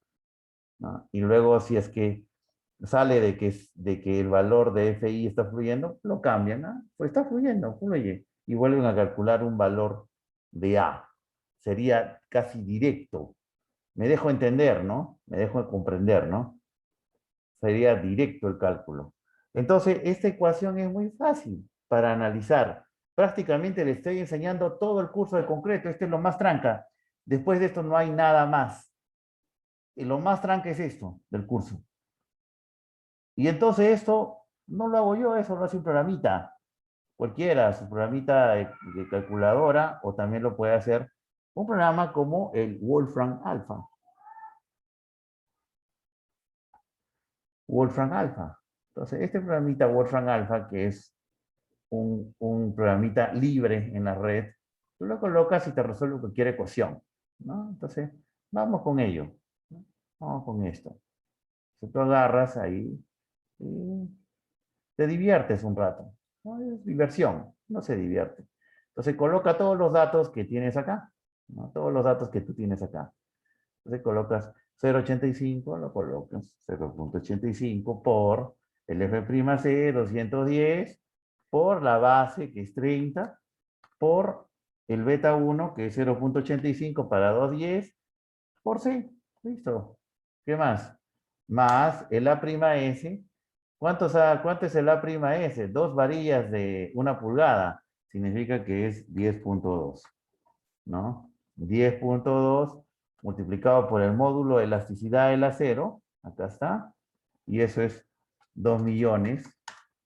[SPEAKER 1] ¿no? Y luego, si es que sale de que el valor de Fi está fluyendo, lo cambian, ¿no? Pues está fluyendo, fluye. Y vuelven a calcular un valor de A. Sería casi directo. Me dejo entender, ¿no? Me dejo comprender, ¿no? Sería directo el cálculo. Entonces, esta ecuación es muy fácil para analizar. Prácticamente le estoy enseñando todo el curso de concreto. Este es lo más tranca. Después de esto no hay nada más. Y lo más tranca es esto del curso. Y entonces esto no lo hago yo, eso lo hace un programita. Cualquiera, su programita de calculadora, o también lo puede hacer un programa como el Wolfram Alpha. Wolfram Alpha. Entonces, este programita Wolfram Alpha, que es un programita libre en la red, tú lo colocas y te resuelve cualquier ecuación, ¿no? Entonces, vamos con ello, ¿no? Vamos con esto. Si tú agarras ahí y te diviertes un rato, ¿no? Es diversión, no se divierte. Entonces, coloca todos los datos que tienes acá, ¿no? Todos los datos que tú tienes acá. Entonces, colocas 0.85, lo colocas 0.85 por el F'C 210, por la base, que es 30, por el beta 1, que es 0.85 para 210, por C. Listo. ¿Qué más? Más el A'S. ¿Cuánto es el A'S? 2 varillas de 1 pulgada. Significa que es 10.2. ¿No? 10.2 multiplicado por el módulo de elasticidad del acero. Acá está. Y eso es 2 millones.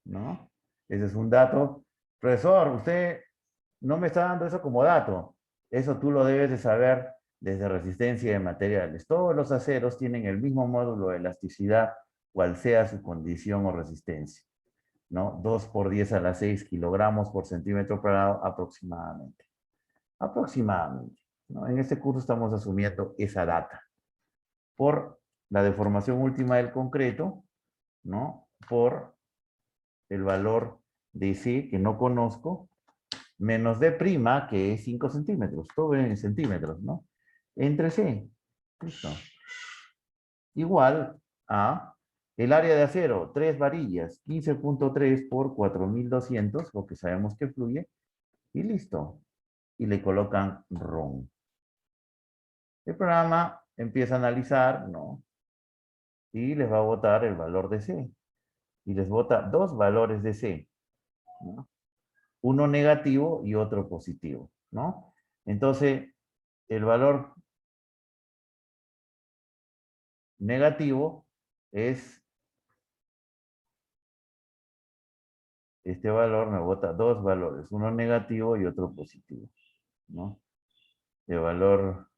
[SPEAKER 1] ¿No? Ese es un dato. Profesor, usted no me está dando eso como dato. Eso tú lo debes de saber desde resistencia de materiales. Todos los aceros tienen el mismo módulo de elasticidad, cual sea su condición o resistencia, ¿no? 2 por 10 a la 6 kilogramos por centímetro cuadrado aproximadamente. Aproximadamente, ¿no? En este curso estamos asumiendo esa data. Por la deformación última del concreto, ¿no? Por el valor de C, que no conozco, menos D', que es 5 centímetros, todo en centímetros, ¿no? Entre C. Listo. Igual a el área de acero, 3 varillas, 15.3 por 4200, porque sabemos que fluye, y listo. Y le colocan ROM. El programa empieza a analizar, ¿no? Y les va a botar el valor de C. Y les bota 2 valores de C, ¿no? Uno negativo y otro positivo, ¿no? Entonces, el valor negativo es, este valor me bota 2 valores, uno negativo y otro positivo, ¿no? El valor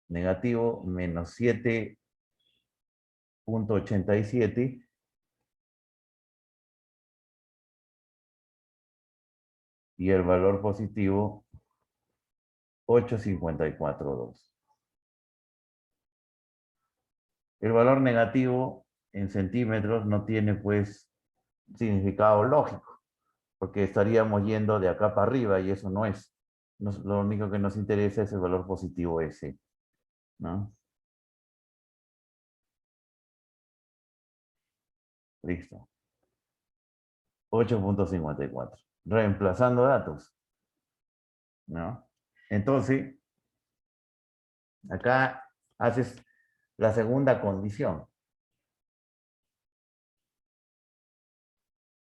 [SPEAKER 1] negativo, menos 7.87, y el valor positivo, 8.542. El valor negativo en centímetros no tiene, pues, significado lógico, porque estaríamos yendo de acá para arriba y eso no es. Lo único que nos interesa es el valor positivo ese, ¿no? Listo. 8.54. Reemplazando datos, ¿no? Entonces, acá haces la segunda condición.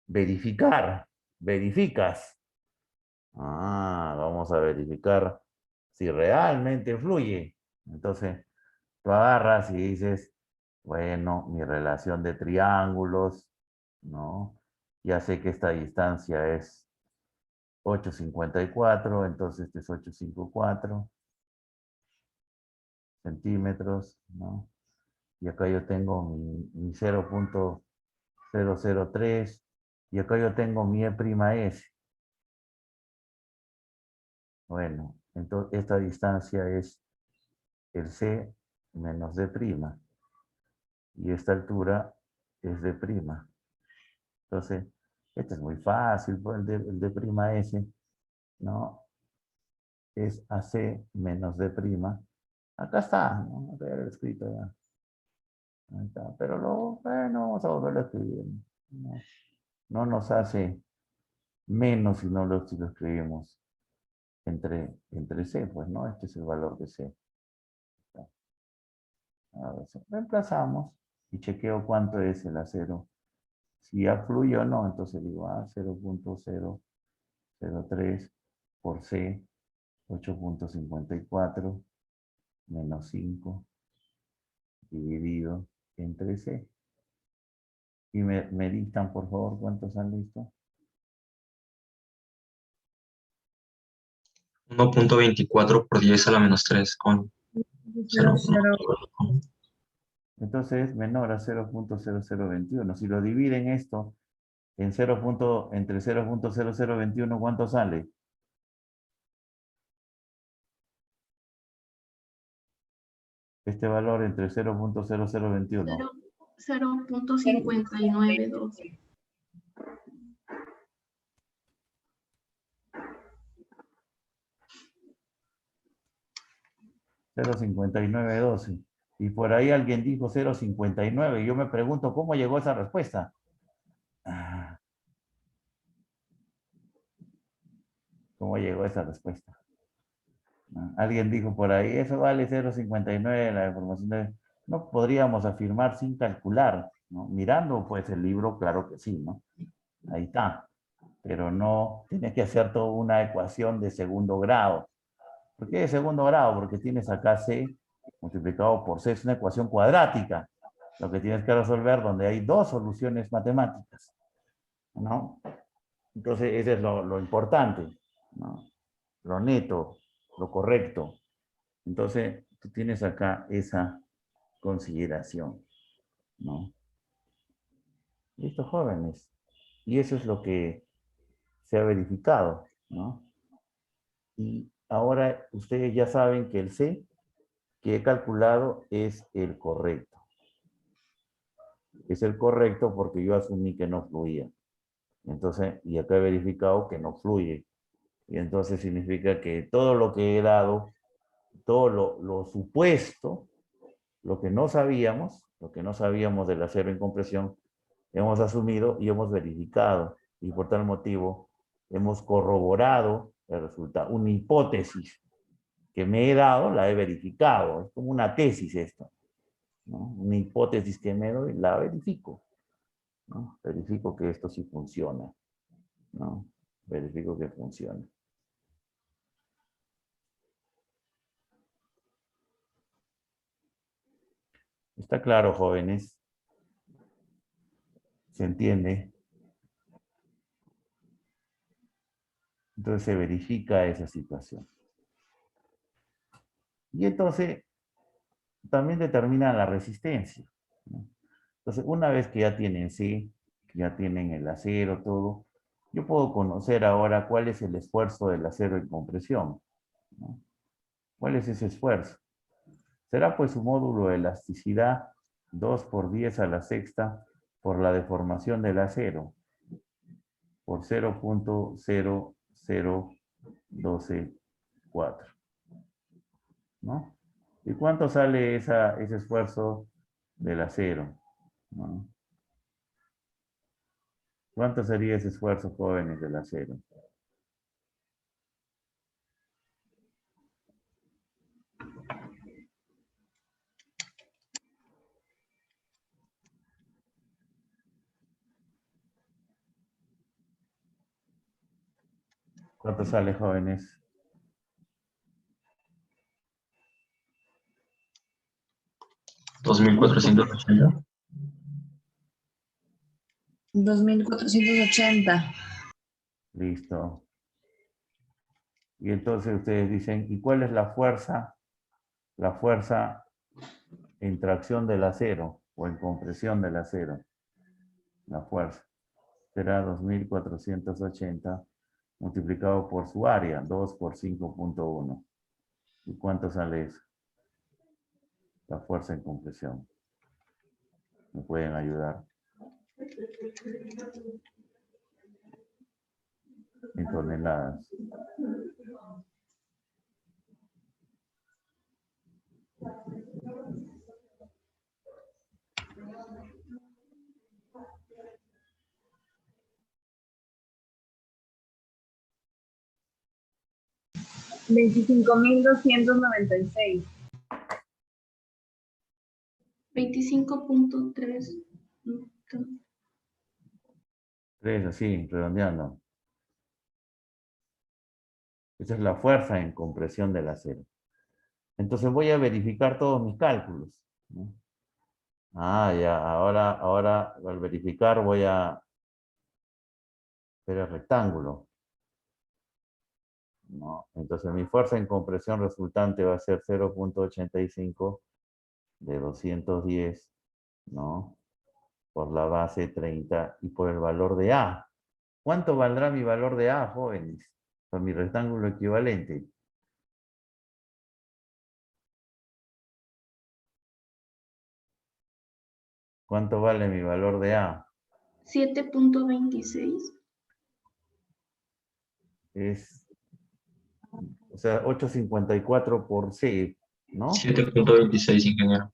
[SPEAKER 1] Verificar. Verificas. Vamos a verificar si realmente fluye. Entonces, tú agarras y dices, bueno, mi relación de triángulos, ¿no? Ya sé que esta distancia es 8,54, entonces este es 8,54 centímetros, ¿no? Y acá yo tengo mi 0,003, y acá yo tengo mi E'(S). Bueno, entonces esta distancia es el C menos D', y esta altura es D'. Entonces, este es muy fácil, pues el D'(S), ¿no? Es AC menos D'. Acá está, ¿no? Acá ya lo he escrito ya. Ahí está. Pero luego, bueno, vamos a volverlo a escribir. No nos hace menos si no si lo escribimos entre C, pues, ¿no? Este es el valor de C. A ver, reemplazamos y chequeo cuánto es el acero. Si ya fluye o no, entonces digo, 0,003 por C, 8,54 menos 5 dividido entre C. Y me dictan, por favor, cuántos han listo.
[SPEAKER 6] 1.24 por 10 a la menos 3 con 0.
[SPEAKER 1] Entonces es menor a 0,0021. Si lo dividen esto en entre 0,0021, ¿cuánto sale? Este valor entre 0,0021.
[SPEAKER 3] 0.592.
[SPEAKER 1] 0,5912. Y por ahí alguien dijo 0,59. Y yo me pregunto, ¿cómo llegó esa respuesta? ¿Cómo llegó esa respuesta? Alguien dijo por ahí, eso vale 0,59 la información de... No podríamos afirmar sin calcular, ¿no? Mirando pues el libro, claro que sí, ¿no? Ahí está. Pero no, tienes que hacer toda una ecuación de segundo grado. ¿Por qué de segundo grado? Porque tienes acá C multiplicado por C, es una ecuación cuadrática. Lo que tienes que resolver donde hay dos soluciones matemáticas, ¿no? Entonces, ese es lo importante, ¿no? Lo neto, lo correcto. Entonces, tú tienes acá esa consideración, ¿no? Listo, jóvenes. Y eso es lo que se ha verificado, ¿no? Y ahora ustedes ya saben que el C que he calculado es el correcto. Es el correcto porque yo asumí que no fluía. Entonces, y acá he verificado que no fluye. Y entonces significa que todo lo que he dado, todo lo supuesto, lo que no sabíamos del acero en compresión, hemos asumido y hemos verificado. Y por tal motivo, hemos corroborado el resultado. Una hipótesis que me he dado, la he verificado. Es como una tesis esto, ¿no? Una hipótesis que me doy, la verifico, ¿no? Verifico que esto sí funciona, ¿no? Verifico que funciona. ¿Está claro, jóvenes? ¿Se entiende? Entonces se verifica esa situación. Y entonces también determina la resistencia, ¿no? Entonces, una vez que ya tienen C, que ya tienen el acero, todo, yo puedo conocer ahora cuál es el esfuerzo del acero en compresión, ¿no? ¿Cuál es ese esfuerzo? Será pues su módulo de elasticidad 2 por 10 a la sexta por la deformación del acero, por 0,00124, ¿no? ¿Y cuánto sale ese esfuerzo del acero, ¿no? ¿Cuánto sería ese esfuerzo, jóvenes, del acero? ¿Cuánto sale, jóvenes?
[SPEAKER 6] $2,480.
[SPEAKER 9] 2.480.
[SPEAKER 1] Listo. Y entonces ustedes dicen, ¿y cuál es la fuerza? La fuerza en tracción del acero o en compresión del acero. La fuerza será 2.480 multiplicado por su área, 2 por 5.1. ¿Y cuánto sale eso? La fuerza en compresión. ¿Me pueden ayudar? En toneladas.
[SPEAKER 9] $25.296.
[SPEAKER 3] 25.3.
[SPEAKER 1] 3 así, redondeando. Esa es la fuerza en compresión del acero. Entonces voy a verificar todos mis cálculos, ¿no? Ah, ya, ahora al verificar voy a ver el rectángulo. No, entonces mi fuerza en compresión resultante va a ser 0.85 de 210, ¿no? Por la base 30 y por el valor de A. ¿Cuánto valdrá mi valor de A, jóvenes? Por mi rectángulo equivalente. ¿Cuánto vale mi valor de A?
[SPEAKER 3] 7.26.
[SPEAKER 1] Es, o sea, 8.54 por C, ¿no?
[SPEAKER 6] 7.26, ingeniero.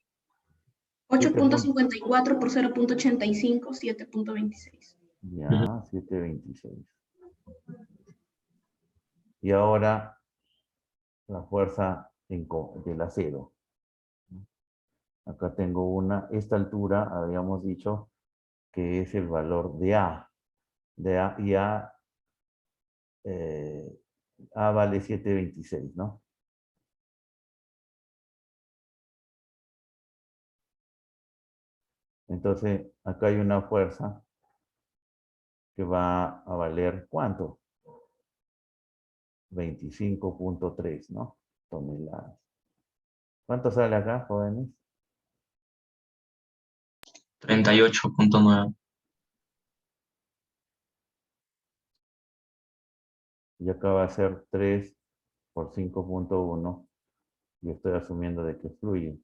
[SPEAKER 3] 8.54 por 0.85, 7.26.
[SPEAKER 1] Ya, 7.26. Y ahora la fuerza del acero. Acá tengo esta altura, habíamos dicho, que es el valor de A. Y A vale 7.26, ¿no? Entonces, acá hay una fuerza que va a valer, ¿cuánto? 25.3, ¿no? Toneladas. ¿Cuánto sale acá, jóvenes?
[SPEAKER 6] 38.9.
[SPEAKER 1] Y acá va a ser 3 por 5.1. Y estoy asumiendo de que fluye.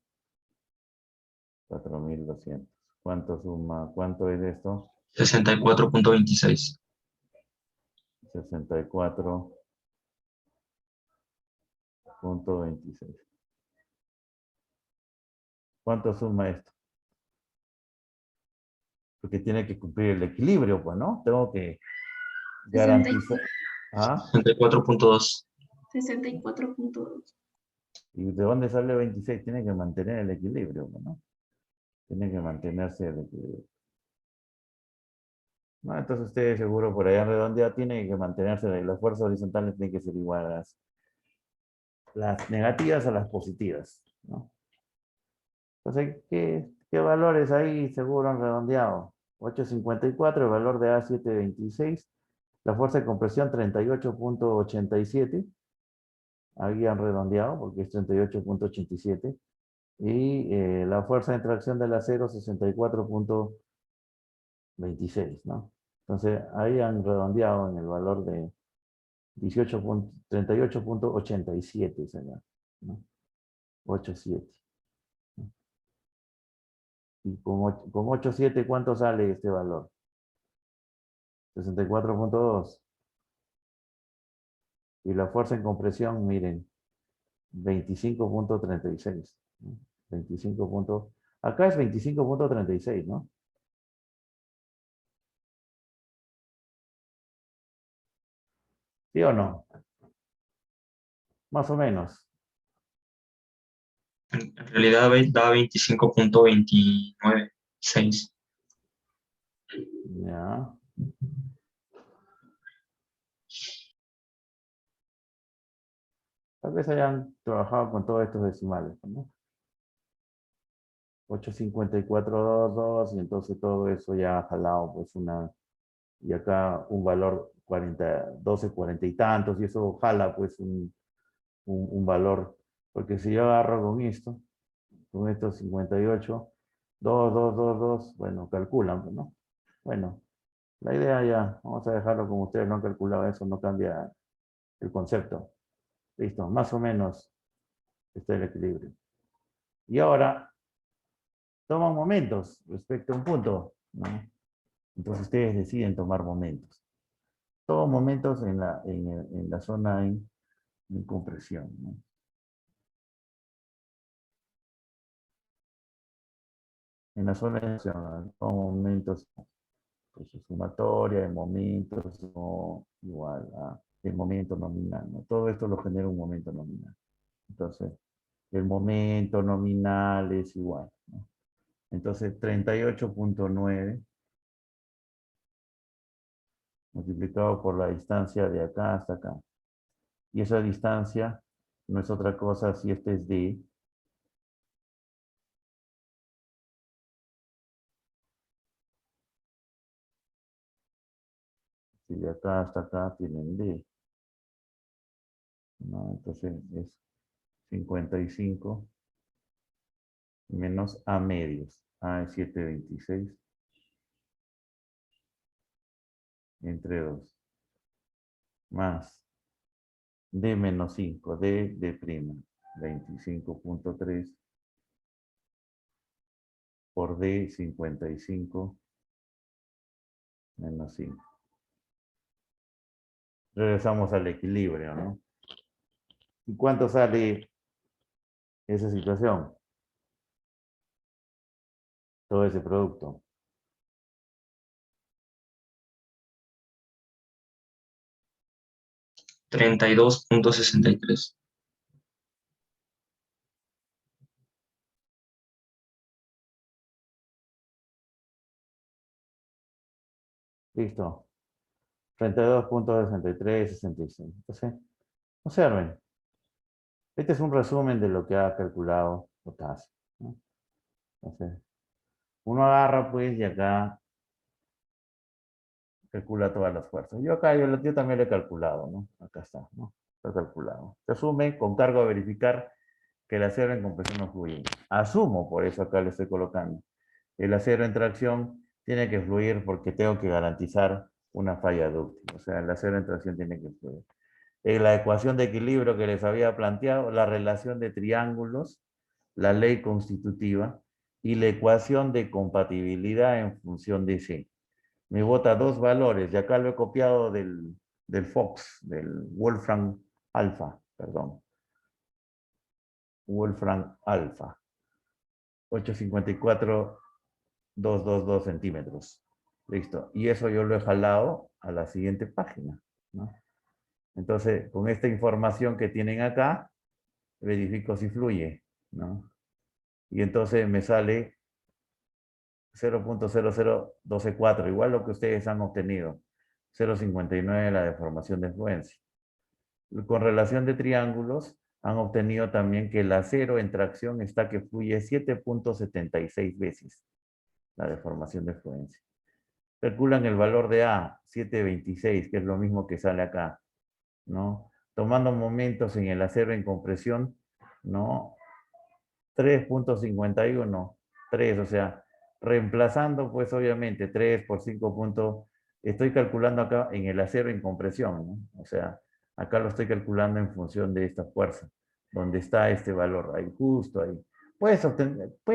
[SPEAKER 1] 4.200. ¿Cuánto suma? ¿Cuánto es esto?
[SPEAKER 6] 64.26.
[SPEAKER 1] 64.26. ¿Cuánto suma esto? Porque tiene que cumplir el equilibrio, pues, ¿no? Tengo que garantizar. ¿Ah?
[SPEAKER 6] 64.2.
[SPEAKER 3] 64.2.
[SPEAKER 1] ¿Y de dónde sale 26? Tiene que mantener el equilibrio, pues, ¿no? Tiene que mantenerse el equilibrio. No, entonces ustedes seguro por allá en redondea tienen que mantenerse, las fuerzas horizontales tienen que ser iguales las negativas a las positivas, ¿no? Entonces, ¿qué valores ahí seguro han redondeado? 8.54, el valor de A 7.26, la fuerza de compresión 38.87, habían redondeado porque es 38.87, y la fuerza de tracción del acero 64.26, ¿no? Entonces, ahí han redondeado en el valor de 38.87, señor, ¿no? 87. Y con 8.7, ¿cuánto sale este valor? 64.2. Y la fuerza en compresión, miren, 25.36. 25. Acá es 25.36, ¿no? ¿Sí o no? Más o menos.
[SPEAKER 6] En realidad da 25.29.6.
[SPEAKER 1] Ya. Tal vez hayan trabajado con todos estos decimales, ¿no? 85422 y entonces todo eso ya ha jalado pues y acá un valor 40, 12, 40 y tantos y eso jala pues un valor, porque si yo agarro con estos 58, 2, 2, 2, 2, bueno, calculan, ¿no? Bueno, la idea ya, vamos a dejarlo como ustedes no han calculado eso, no cambia el concepto. Listo, más o menos está el equilibrio. Y ahora, toman momentos respecto a un punto, ¿no? Entonces ustedes deciden tomar momentos. Todos momentos en la zona en compresión, ¿no? En la zona de compresión, todos momentos, pues, sumatoria de momentos, no igual a el momento nominal, ¿no? Todo esto lo genera un momento nominal. Entonces, el momento nominal es igual, ¿no? Entonces, 38.9 multiplicado por la distancia de acá hasta acá. Y esa distancia no es otra cosa si este es D. Si de acá hasta acá tienen D, ¿no? Entonces es 55 menos A medios. A es 726 entre 2. Más D menos 5, D prima. 25.3 por D 55 menos 5. Regresamos al equilibrio, ¿no? ¿Y cuánto sale esa situación? Todo ese producto.
[SPEAKER 6] 32.63.
[SPEAKER 1] Listo. 32.63, 66. Entonces, observen. Este es un resumen de lo que ha calculado Potasio, ¿no? Entonces, uno agarra pues y acá calcula todas las fuerzas. Yo también lo he calculado, ¿no? Acá está, ¿no? Está calculado. Se asume con cargo a verificar que el acero en compresión no fluye. Asumo, por eso acá le estoy colocando. El acero en tracción tiene que fluir porque tengo que garantizar una falla dúctil. O sea, el acero en tracción tiene que fluir. En la ecuación de equilibrio que les había planteado, la relación de triángulos, la ley constitutiva y la ecuación de compatibilidad en función de C. Me bota dos valores, y acá lo he copiado del Fox, del Wolfram Alpha, perdón. Wolfram Alpha. 854,222 centímetros. Listo. Y eso yo lo he jalado a la siguiente página, ¿no? Entonces, con esta información que tienen acá, verifico si fluye, ¿no? Y entonces me sale 0.00224, igual lo que ustedes han obtenido. 0.59 la deformación de fluencia. Con relación de triángulos, han obtenido también que el acero en tracción está que fluye 7.76 veces la deformación de fluencia. Calculan el valor de A, 7.26, que es lo mismo que sale acá, ¿no? Tomando momentos en el acero en compresión, ¿no? 3.51, 3, o sea, reemplazando pues obviamente 3 por 5 puntos, estoy calculando acá en el acero en compresión, ¿no? O sea, acá lo estoy calculando en función de esta fuerza, donde está este valor, ahí justo ahí. Puedes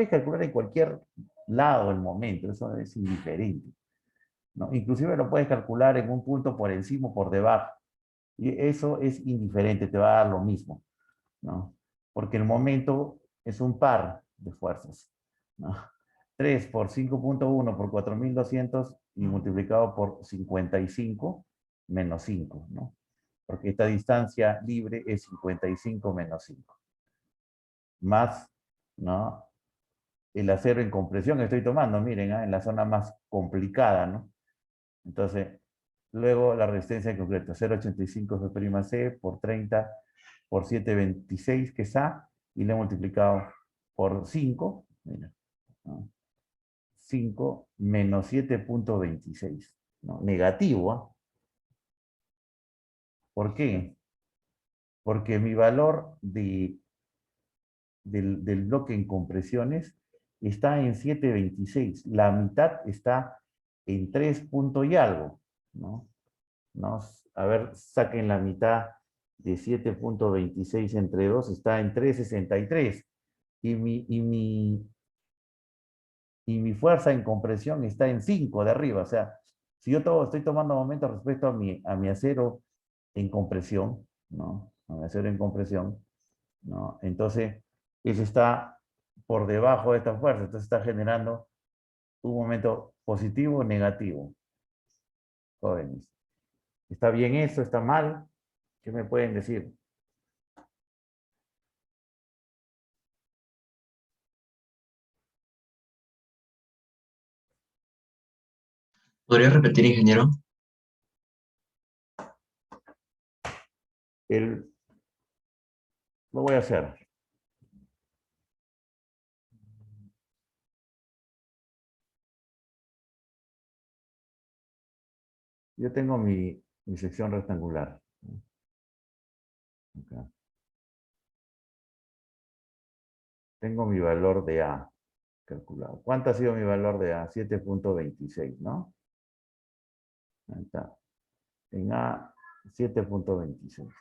[SPEAKER 1] calcular en cualquier lado el momento, eso es indiferente, ¿no? Inclusive lo puedes calcular en un punto por encima o por debajo, y eso es indiferente, te va a dar lo mismo, ¿no? Porque el momento es un par de fuerzas, ¿no? 3 por 5.1 por 4.200 y multiplicado por 55 menos 5, ¿no? Porque esta distancia libre es 55 menos 5. Más, ¿no? El acero en compresión estoy tomando, miren, en la zona más complicada, ¿no? Entonces, luego la resistencia en concreto, 0.85 F'C por 30 por 7.26, que es A, y le he multiplicado por 5, mira, ¿no? 5 menos 7.26, ¿no? Negativo, ¿ah? ¿Por qué? Porque mi valor del bloque en compresiones está en 7.26. La mitad está en 3 punto y algo, ¿no? A ver, saquen la mitad de 7.26 entre 2, está en 3.63. Y mi fuerza en compresión está en 5 de arriba. O sea, si yo estoy tomando momentos respecto a mi acero en compresión, ¿no? A mi acero en compresión, ¿no? Entonces, eso está por debajo de esta fuerza. Entonces está generando un momento positivo o negativo. Jóvenes. ¿Está bien eso? ¿Está mal? ¿Qué me pueden decir?
[SPEAKER 6] ¿Podría repetir, ingeniero?
[SPEAKER 1] Lo voy a hacer. Yo tengo mi sección rectangular. Acá. Tengo mi valor de A calculado. ¿Cuánto ha sido mi valor de A? 7.26, ¿no? Ahí está. En A, 7.26.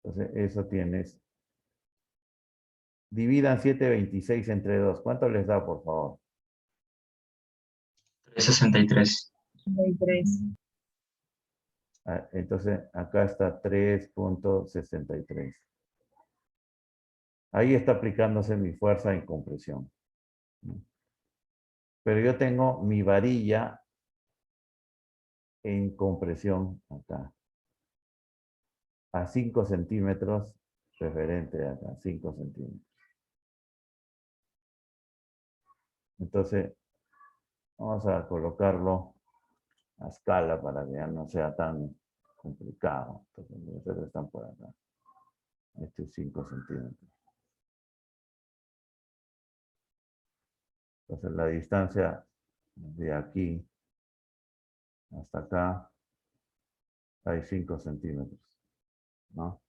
[SPEAKER 1] Entonces, eso tienes. Dividan 7.26 entre 2. ¿Cuánto les da, por favor?
[SPEAKER 6] 363.
[SPEAKER 9] 33.
[SPEAKER 1] Entonces, acá está 3.63. Ahí está aplicándose mi fuerza en compresión. Pero yo tengo mi varilla en compresión acá. A 5 centímetros, referente acá, 5 centímetros. Entonces, vamos a colocarlo a escala para que ya no sea tan complicado. Entonces, los otros están por acá. Este es 5 centímetros. Entonces, la distancia de aquí hasta acá hay 5 centímetros, ¿no?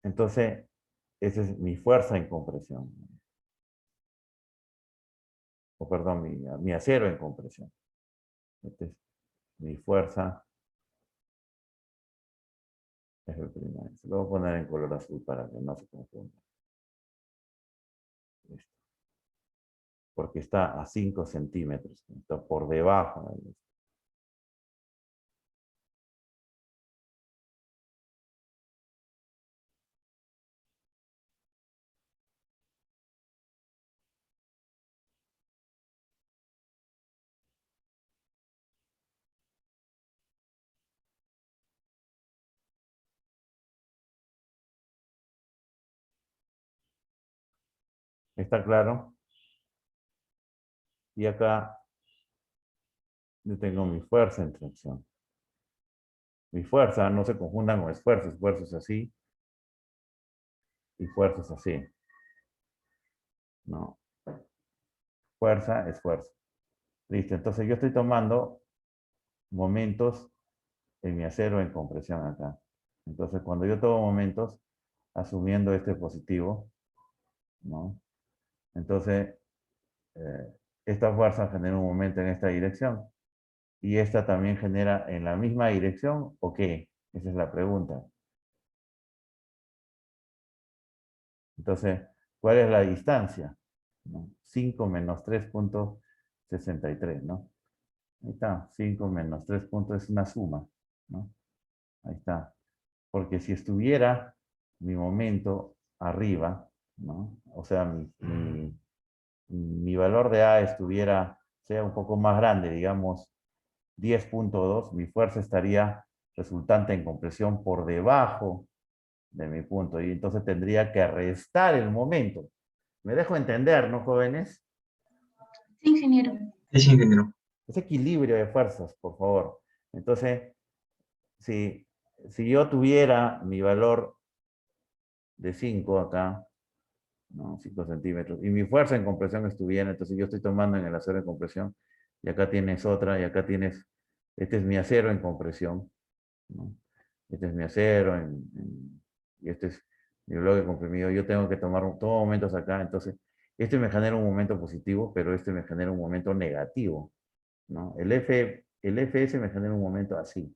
[SPEAKER 1] Entonces, esa es mi fuerza en compresión. O perdón, mi acero en compresión. Esta es mi fuerza. Es el primero. Se lo voy a poner en color azul para que no se confunda. Listo. Porque está a 5 centímetros. Está por debajo. ¿Está claro? Y acá yo tengo mi fuerza en tracción. Mi fuerza, no se confundan con esfuerzo. Esfuerzo es así. Y fuerza es así. No. Fuerza, esfuerzo. Listo. Entonces yo estoy tomando momentos en mi acero en compresión acá. Entonces cuando yo tomo momentos, asumiendo este positivo, ¿no? Entonces, esta fuerza genera un momento en esta dirección. ¿Y esta también genera en la misma dirección o qué? Esa es la pregunta. Entonces, ¿cuál es la distancia? ¿No? 5 menos 3.63, ¿no? Ahí está, 5 menos 3 puntos es una suma, ¿no? Ahí está. Porque si estuviera mi momento arriba, ¿no? O sea, mi valor de A sea un poco más grande, digamos 10.2, mi fuerza estaría resultante en compresión por debajo de mi punto, y entonces tendría que restar el momento. ¿Me dejo entender, no, jóvenes?
[SPEAKER 3] Sí, ingeniero.
[SPEAKER 6] Sí, ingeniero.
[SPEAKER 1] Es equilibrio de fuerzas, por favor. Entonces, si yo tuviera mi valor de 5 acá, ¿no? 5 centímetros, y mi fuerza en compresión estuviera, entonces yo estoy tomando en el acero en compresión, y acá tienes otra, y acá tienes, este es mi acero en compresión, ¿no? Este es mi acero, y este es mi bloque comprimido. Yo tengo que tomar todos momentos acá, entonces, este me genera un momento positivo, pero este me genera un momento negativo, ¿no? El FS me genera un momento así,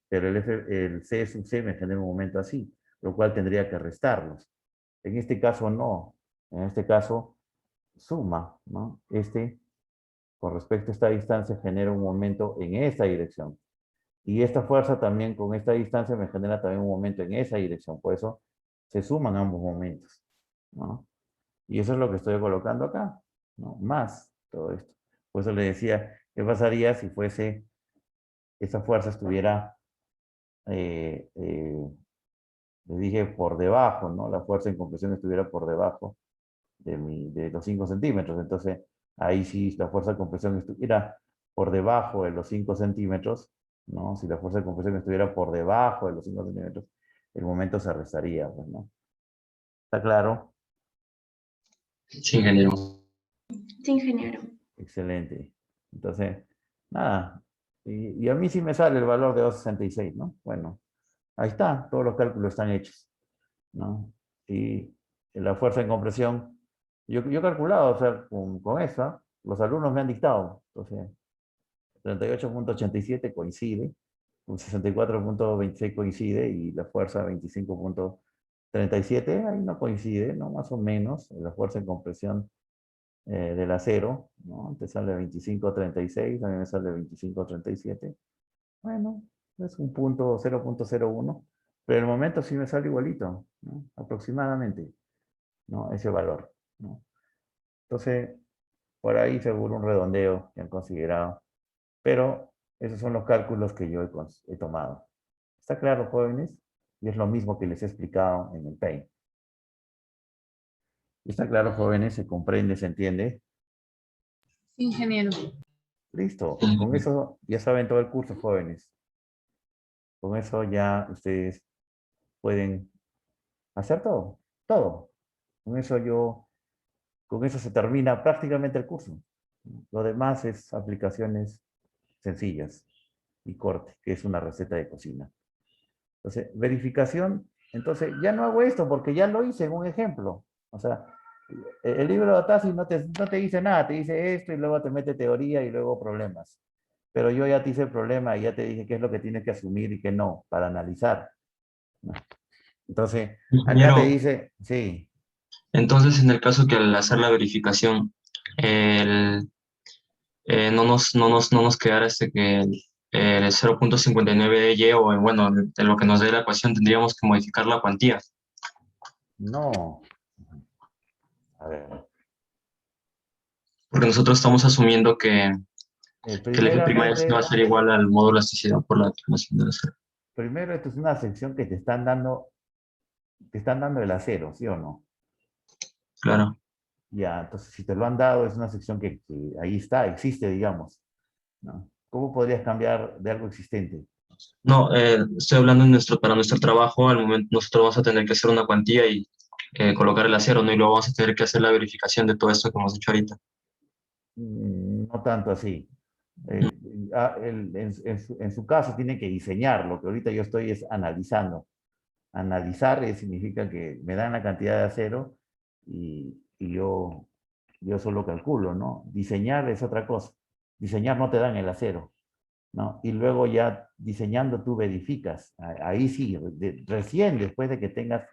[SPEAKER 1] pero el C sub C me genera un momento así, lo cual tendría que restarlos. En este caso no, en este caso suma, ¿no? Este, con respecto a esta distancia, genera un momento en esta dirección. Y esta fuerza también con esta distancia me genera también un momento en esa dirección. Por eso se suman ambos momentos, ¿no? Y eso es lo que estoy colocando acá, ¿no? Más todo esto. Por eso le decía, ¿qué pasaría si fuese, esa fuerza estuviera, le dije, por debajo, ¿no? La fuerza en compresión estuviera por debajo de los 5 centímetros. Entonces, ahí sí, la fuerza de compresión estuviera por debajo de los 5 centímetros, ¿no? Si la fuerza de compresión estuviera por debajo de los 5 centímetros, el momento se restaría, pues, ¿no? ¿Está claro?
[SPEAKER 6] Sí, ingeniero.
[SPEAKER 3] Sí, ingeniero.
[SPEAKER 1] Excelente. Entonces, nada. Y a mí sí me sale el valor de 2,66, ¿no? Bueno, ahí está, todos los cálculos están hechos, ¿no? Y la fuerza en compresión, yo he calculado, o sea, con esa, los alumnos me han dictado, entonces, 38,87 coincide, un 64,26 coincide, y la fuerza 25,37, ahí no coincide, ¿no? Más o menos, la fuerza en compresión del acero, ¿no? Te sale 25,36, a mí me sale 25,37. Bueno, es un punto 0,01, pero en el momento sí me sale igualito, ¿no? Aproximadamente, ¿no? Ese valor, ¿no? Entonces, por ahí seguro un redondeo que han considerado, pero esos son los cálculos que yo he tomado. ¿Está claro, jóvenes? Y es lo mismo que les he explicado en el PEI. ¿Está claro, jóvenes? ¿Se comprende, se entiende?
[SPEAKER 9] Sí, ingeniero.
[SPEAKER 1] Listo. Con eso ya saben todo el curso, jóvenes. Con eso ya ustedes pueden hacer todo, todo. Con eso con eso se termina prácticamente el curso. Lo demás es aplicaciones sencillas y corte, que es una receta de cocina. Entonces, verificación, entonces ya no hago esto porque ya lo hice en un ejemplo. O sea, el libro de Atasi no te dice nada, te dice esto y luego te mete teoría y luego problemas. Pero yo ya te hice el problema y ya te dije qué es lo que tienes que asumir y qué no, para analizar, ¿no? Entonces, acá te
[SPEAKER 6] Ingeniero,
[SPEAKER 1] dice, sí,
[SPEAKER 6] entonces en el caso que al hacer la verificación, el, no nos quedara el 0,59 de Y, o bueno, de lo que nos dé la ecuación, tendríamos que modificar la cuantía,
[SPEAKER 1] no. A ver,
[SPEAKER 6] porque nosotros estamos asumiendo que el F' no va a
[SPEAKER 1] primeramente,
[SPEAKER 6] ser igual al módulo de elasticidad por la declinación del acero.
[SPEAKER 1] primero esto es una sección que te están dando el acero, ¿sí o no?
[SPEAKER 6] Claro.
[SPEAKER 1] Ya, entonces si te lo han dado es una sección que ahí está, existe, digamos, ¿no? ¿Cómo podrías cambiar de algo existente?
[SPEAKER 6] No, estoy hablando para nuestro trabajo. Al momento nosotros vamos a tener que hacer una cuantía y colocar el acero, ¿no? Y luego vamos a tener que hacer la verificación de todo esto que hemos hecho ahorita.
[SPEAKER 1] No tanto así. En su caso tiene que diseñar, lo que ahorita yo estoy es analizando. Analizar significa que me dan la cantidad de acero y yo solo calculo, ¿no? Diseñar es otra cosa. Diseñar no te dan el acero, ¿no? Y luego ya diseñando tú verificas. Ahí sí, recién después de que tengas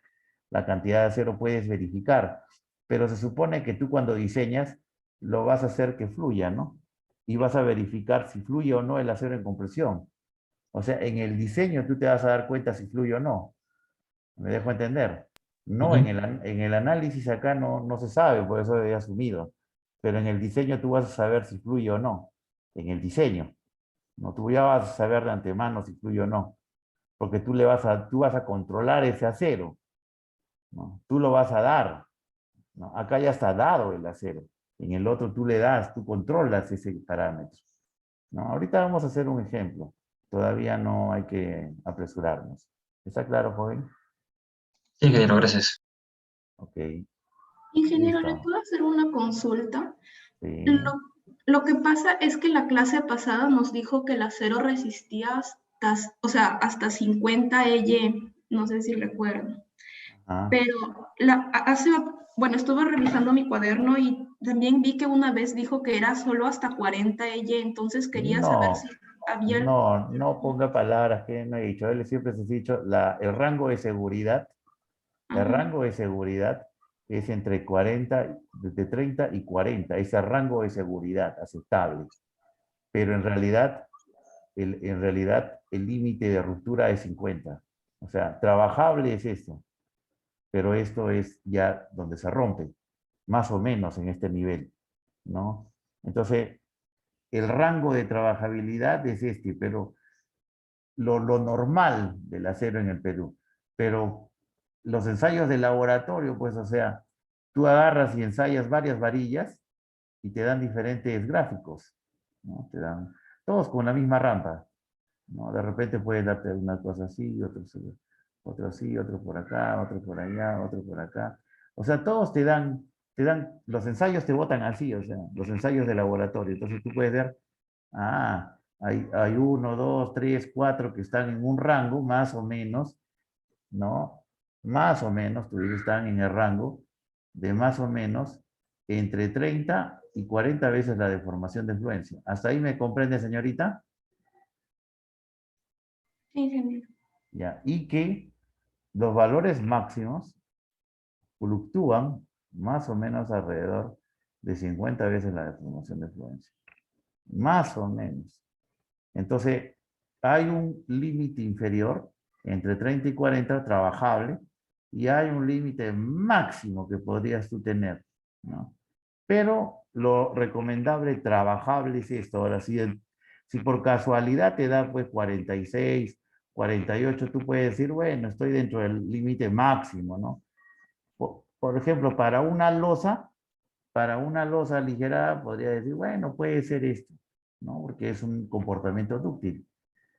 [SPEAKER 1] la cantidad de acero puedes verificar. Pero se supone que tú cuando diseñas lo vas a hacer que fluya, ¿no? Y vas a verificar si fluye o no el acero en compresión. O sea, en el diseño tú te vas a dar cuenta si fluye o no. ¿Me dejo entender? No,
[SPEAKER 6] Ujú.
[SPEAKER 1] en el análisis acá no se sabe, por eso he asumido. Pero en el diseño tú vas a saber si fluye o no. En el diseño. No, tú ya vas a saber de antemano si fluye o no. Porque tú vas a controlar ese acero, ¿no? Tú lo vas a dar, ¿no? Acá ya está dado el acero. En el otro tú le das, tú controlas ese parámetro. ¿no? Ahorita vamos a hacer un ejemplo. Todavía no hay que apresurarnos. ¿Está claro, joven?
[SPEAKER 6] Sí, ingeniero, gracias.
[SPEAKER 1] Ok,
[SPEAKER 3] Ingeniero, ¿le
[SPEAKER 1] listo.
[SPEAKER 3] puedo hacer una consulta?
[SPEAKER 1] Sí.
[SPEAKER 3] Lo que pasa es que la clase pasada nos dijo que el acero resistía hasta 50 EY, no sé si recuerdo.
[SPEAKER 1] Ajá.
[SPEAKER 3] Pero bueno, estuve revisando mi cuaderno y también vi que una vez dijo que era solo hasta 40 EY, entonces quería saber si había...
[SPEAKER 1] No ponga palabras que no he dicho. Él siempre se ha dicho, el rango de seguridad, el
[SPEAKER 3] Ajá.
[SPEAKER 1] rango de seguridad es entre 40, de 30 y 40. Ese rango de seguridad aceptable. Pero en realidad el límite de ruptura es 50. O sea, trabajable es esto, pero esto es ya donde se rompe, más o menos en este nivel, ¿no? Entonces, el rango de trabajabilidad es este, pero lo normal del acero en el Perú. Pero los ensayos de laboratorio, pues, o sea, tú agarras y ensayas varias varillas y te dan diferentes gráficos, ¿no? Te dan todos con la misma rampa, ¿no? De repente puede darte una cosa así, otro así, otro por acá, otro por allá, otro por acá. O sea, todos los ensayos te botan así, o sea, los ensayos de laboratorio. Entonces tú puedes ver, hay uno, dos, tres, cuatro que están en un rango, más o menos, ¿no? Más o menos, tú dices, están en el rango de más o menos entre 30 y 40 veces la deformación de influencia. ¿Hasta ahí me comprende, señorita?
[SPEAKER 3] Sí, ingeniero.
[SPEAKER 1] Ya, y que los valores máximos fluctúan más o menos alrededor de 50 veces la deformación de fluencia. Más o menos. Entonces, hay un límite inferior entre 30 y 40 trabajable y hay un límite máximo que podrías tú tener, ¿no? Pero lo recomendable trabajable es esto. Ahora, si por casualidad te da pues 46, 48, tú puedes decir, bueno, estoy dentro del límite máximo, ¿no? Por ejemplo, para una losa aligerada podría decir, bueno, puede ser esto, ¿no? Porque es un comportamiento dúctil.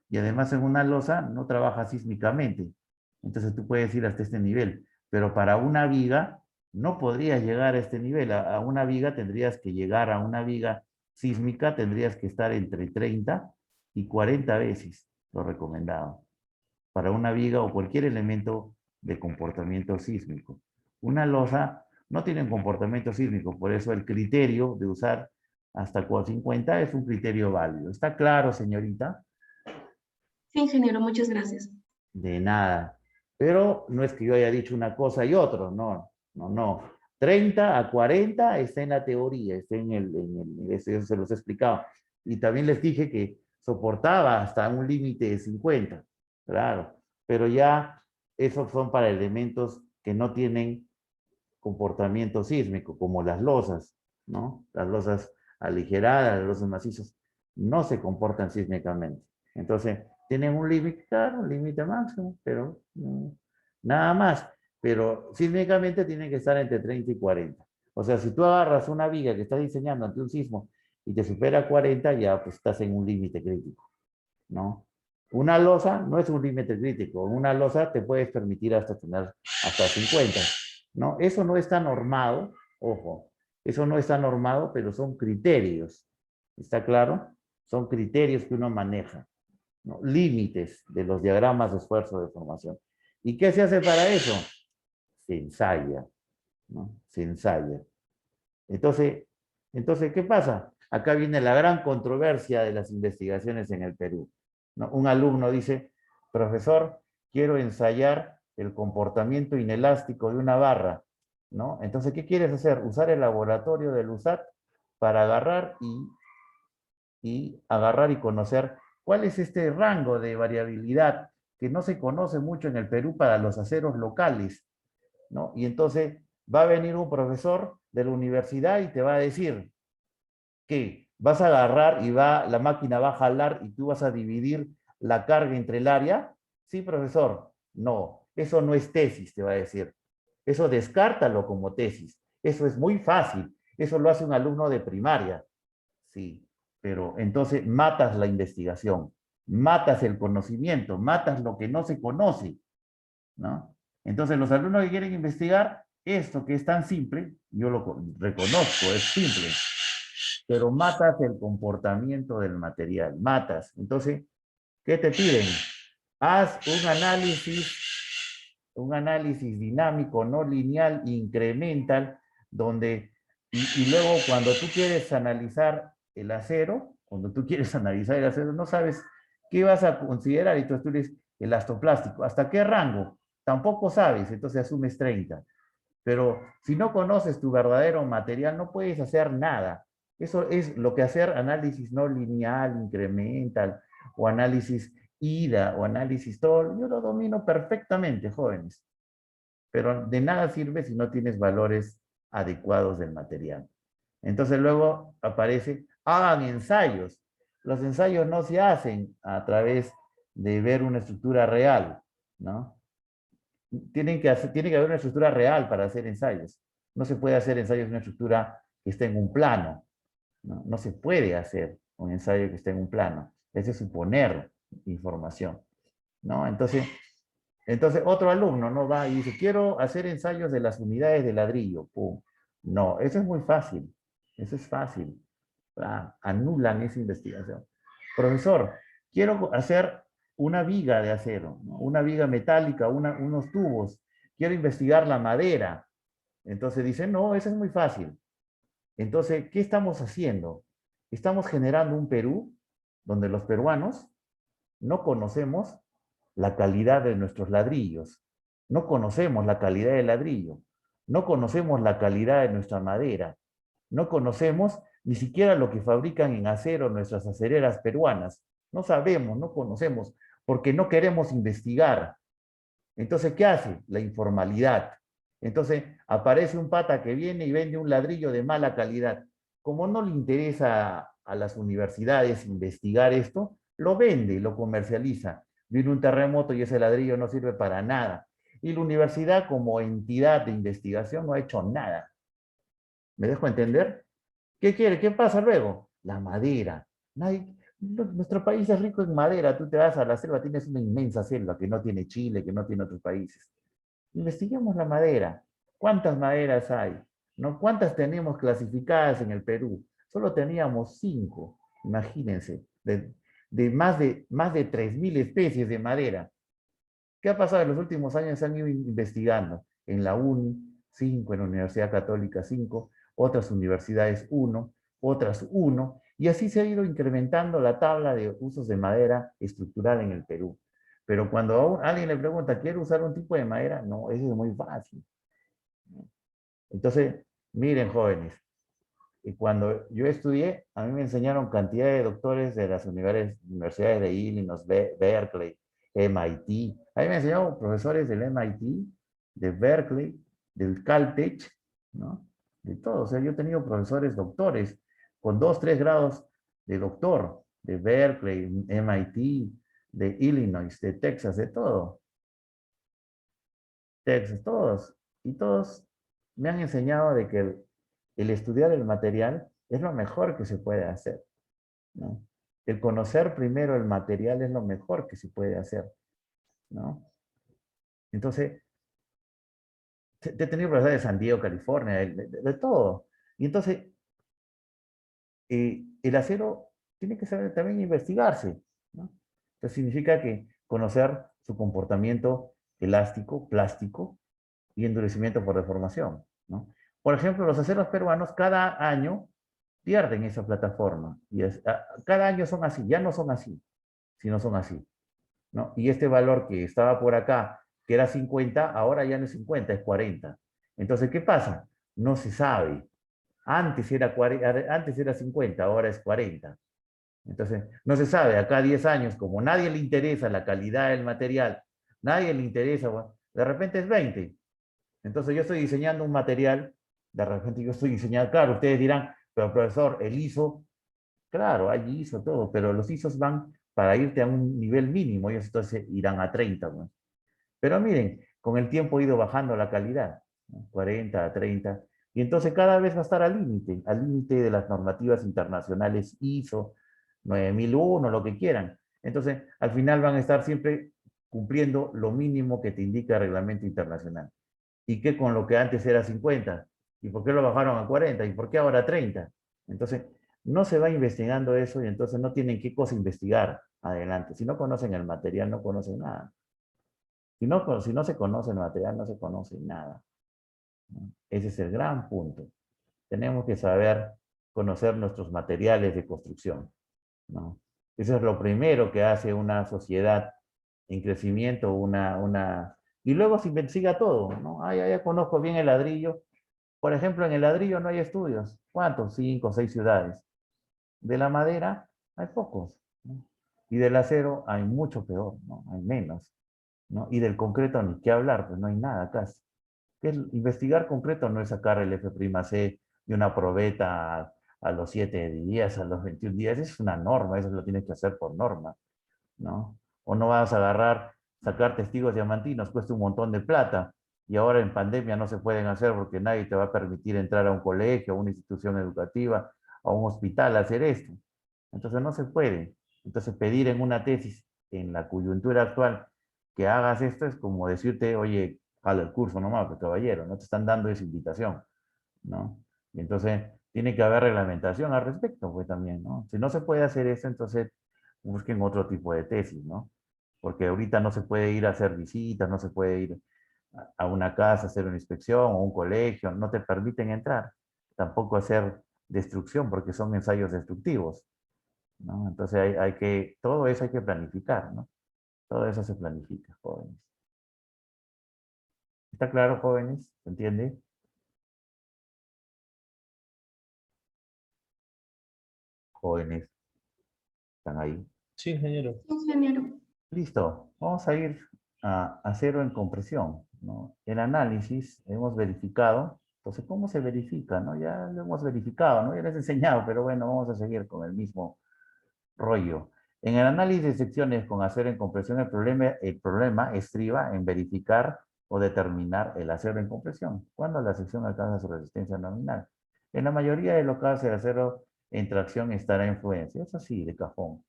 [SPEAKER 1] Y además en una losa no trabaja sísmicamente. Entonces tú puedes ir hasta este nivel. Pero para una viga no podrías llegar a este nivel. A una viga tendrías que llegar a una viga sísmica, tendrías que estar entre 30 y 40 veces, lo recomendado. Para una viga o cualquier elemento de comportamiento sísmico. Una losa no tiene un comportamiento sísmico, por eso el criterio de usar hasta 50 es un criterio válido. ¿Está claro, señorita?
[SPEAKER 3] Sí, ingeniero, muchas gracias.
[SPEAKER 1] De nada. Pero no es que yo haya dicho una cosa y otra, no. 30 a 40 está en la teoría, está eso se los he explicado. Y también les dije que soportaba hasta un límite de 50, claro. Pero ya esos son para elementos que no tienen comportamiento sísmico, como las losas, ¿no? Las losas aligeradas, las losas macizas, no se comportan sísmicamente. Entonces, tienen un límite, claro, un límite máximo, pero nada más. Pero sísmicamente tienen que estar entre 30 y 40. O sea, si tú agarras una viga que estás diseñando ante un sismo y te supera 40, ya pues estás en un límite crítico, ¿no? Una losa no es un límite crítico. Una losa te puedes permitir hasta tener hasta 50, ¿no? Eso no está normado, ojo, eso no está normado, pero son criterios. ¿Está claro? Son criterios que uno maneja, ¿no? Límites de los diagramas de esfuerzo de formación. ¿Y qué se hace para eso? Se ensaya, ¿no? Se ensaya. Entonces, ¿qué pasa? Acá viene la gran controversia de las investigaciones en el Perú, ¿no? Un alumno dice, profesor, quiero ensayar el comportamiento inelástico de una barra, ¿no? Entonces, ¿qué quieres hacer? Usar el laboratorio del USAT para agarrar y conocer cuál es este rango de variabilidad que no se conoce mucho en el Perú para los aceros locales, ¿no? Y entonces va a venir un profesor de la universidad y te va a decir que vas a agarrar y la máquina va a jalar y tú vas a dividir la carga entre el área. Sí, profesor. No, eso no es tesis, te va a decir. Eso descártalo como tesis. Eso es muy fácil. Eso lo hace un alumno de primaria. Sí. pero entonces matas la investigación, matas el conocimiento, matas lo que no se conoce, ¿no? Entonces los alumnos que quieren investigar esto que es tan simple, yo lo reconozco, es simple, pero matas el comportamiento del material, matas. Entonces, ¿qué te piden? Haz un análisis dinámico, no lineal, incremental, donde, y luego cuando tú quieres analizar el acero, no sabes qué vas a considerar, y tú eres elastoplástico, ¿hasta qué rango? Tampoco sabes, entonces asumes 30. Pero si no conoces tu verdadero material, no puedes hacer nada. Eso es lo que hacer análisis no lineal, incremental, o análisis IDA, o análisis todo. Yo lo domino perfectamente, jóvenes. Pero de nada sirve si no tienes valores adecuados del material. Entonces luego aparece, hagan ensayos. Los ensayos no se hacen a través de ver una estructura real, ¿no? Tiene que haber una estructura real para hacer ensayos. No se puede hacer ensayos en una estructura que esté en un plano. No, no se puede hacer un ensayo que esté en un plano. Eso es suponer información, ¿no? Entonces otro alumno no va y dice, quiero hacer ensayos de las unidades de ladrillo. ¡Pum! No, eso es muy fácil. Eso es fácil. Anulan esa investigación. Profesor, quiero hacer una viga de acero, ¿no? Una viga metálica, unos tubos. Quiero investigar la madera. Entonces dicen, no, eso es muy fácil. Entonces, ¿qué estamos haciendo? Estamos generando un Perú donde los peruanos no conocemos la calidad de nuestros ladrillos, no conocemos la calidad del ladrillo, no conocemos la calidad de nuestra madera, no conocemos ni siquiera lo que fabrican en acero nuestras acereras peruanas. No sabemos, no conocemos, porque no queremos investigar. Entonces, ¿qué hace? La informalidad. Entonces, aparece un pata que viene y vende un ladrillo de mala calidad. Como no le interesa a las universidades investigar esto, lo vende, lo comercializa. Viene un terremoto y ese ladrillo no sirve para nada. Y la universidad, como entidad de investigación, no ha hecho nada. ¿Me dejo entender? ¿Qué quiere? ¿Qué pasa luego? La madera. Nuestro país es rico en madera. Tú te vas a la selva, tienes una inmensa selva que no tiene Chile, que no tiene otros países. Investiguemos la madera. ¿Cuántas maderas hay? ¿No? ¿Cuántas tenemos clasificadas en el Perú? Solo teníamos 5, imagínense, de más de 3.000 especies de madera. ¿Qué ha pasado en los últimos años? Se han ido investigando. En la UNI, 5, en la Universidad Católica, 5, otras universidades, 1, otras 1, y así se ha ido incrementando la tabla de usos de madera estructural en el Perú. Pero cuando a alguien le pregunta, ¿quiere usar un tipo de madera? No, eso es muy fácil. Entonces, miren, jóvenes, y cuando yo estudié, a mí me enseñaron cantidad de doctores de las universidades de Illinois, Berkeley, MIT. A mí me enseñaron profesores del MIT, de Berkeley, del Caltech, ¿no? De todo. O sea, yo he tenido profesores doctores con 2, 3 grados de doctor, de Berkeley, MIT, de Illinois, de Texas, de todo. Texas, todos. Y todos me han enseñado de que el estudiar el material es lo mejor que se puede hacer, ¿no? El conocer primero el material es lo mejor que se puede hacer, ¿no? Entonces, he tenido profesores de San Diego, California, de todo. Y entonces, el acero tiene que saber también investigarse, ¿no? Entonces significa que conocer su comportamiento elástico, plástico y endurecimiento por deformación, ¿no? Por ejemplo, los aceros peruanos cada año pierden esa plataforma. Y cada año son así, ya no son así, sino son así, ¿no? Y este valor que estaba por acá, que era 50, ahora ya no es 50, es 40. Entonces, ¿qué pasa? No se sabe. Antes era 50, ahora es 40. Entonces, no se sabe, acá 10 años, como nadie le interesa la calidad del material, nadie le interesa, bueno, de repente es 20. Entonces yo estoy diseñando un material, de repente yo estoy diseñando, claro, ustedes dirán, pero profesor, el ISO, claro, hay ISO, todo, pero los ISOs van para irte a un nivel mínimo, ellos entonces irán a 30. Bueno. Pero miren, con el tiempo ha ido bajando la calidad, ¿no? 40 a 30, Y entonces cada vez va a estar al límite de las normativas internacionales ISO, 9001, lo que quieran. Entonces, al final van a estar siempre cumpliendo lo mínimo que te indica el reglamento internacional. ¿Y qué con lo que antes era 50? ¿Y por qué lo bajaron a 40? ¿Y por qué ahora 30? Entonces, no se va investigando eso y entonces no tienen qué cosa investigar adelante. Si no conocen el material, no conocen nada. Si no se conoce el material, no se conoce nada, ¿no? Ese es el gran punto. Tenemos que saber conocer nuestros materiales de construcción, ¿no? Eso es lo primero que hace una sociedad en crecimiento, y luego se investiga todo, ¿no? Ah, ya conozco bien el ladrillo. Por ejemplo, en el ladrillo no hay estudios. ¿Cuántos? 5 o 6 ciudades. De la madera hay pocos, ¿no? Y del acero hay mucho peor, ¿no? Hay menos, ¿no? Y del concreto ni qué hablar, pues no hay nada casi. Investigar concreto no es sacar el F'C de una probeta a los 7 días, a los 21 días. Es una norma, eso lo tienes que hacer por norma, ¿no? O no vas a sacar testigos diamantinos, cuesta un montón de plata. Y ahora en pandemia no se pueden hacer porque nadie te va a permitir entrar a un colegio, a una institución educativa, a un hospital a hacer esto. Entonces no se puede. Entonces pedir en una tesis, en la coyuntura actual, que hagas esto es como decirte, oye, jala el curso nomás, pues, caballero, no te están dando esa invitación, ¿no? Y entonces tiene que haber reglamentación al respecto, pues también, ¿no? Si no se puede hacer eso, entonces busquen otro tipo de tesis, ¿no? Porque ahorita no se puede ir a hacer visitas, no se puede ir a una casa a hacer una inspección o un colegio, no te permiten entrar. Tampoco hacer destrucción porque son ensayos destructivos, ¿no? Entonces todo eso hay que planificar, ¿no? Todo eso se planifica, jóvenes. ¿Está claro, jóvenes? ¿Se entiende? Jóvenes, ¿están ahí?
[SPEAKER 4] Sí, ingeniero.
[SPEAKER 3] Ingeniero.
[SPEAKER 1] Listo, vamos a ir a acero en compresión, ¿no? El análisis hemos verificado, entonces, ¿cómo se verifica, no? Ya lo hemos verificado, ¿no? Ya les he enseñado, pero bueno, vamos a seguir con el mismo rollo. En el análisis de secciones con acero en compresión, el problema estriba en verificar o determinar el acero en compresión, cuando la sección alcanza su resistencia nominal. En la mayoría de los casos, el acero en tracción estará en fluencia, eso sí, de cajón.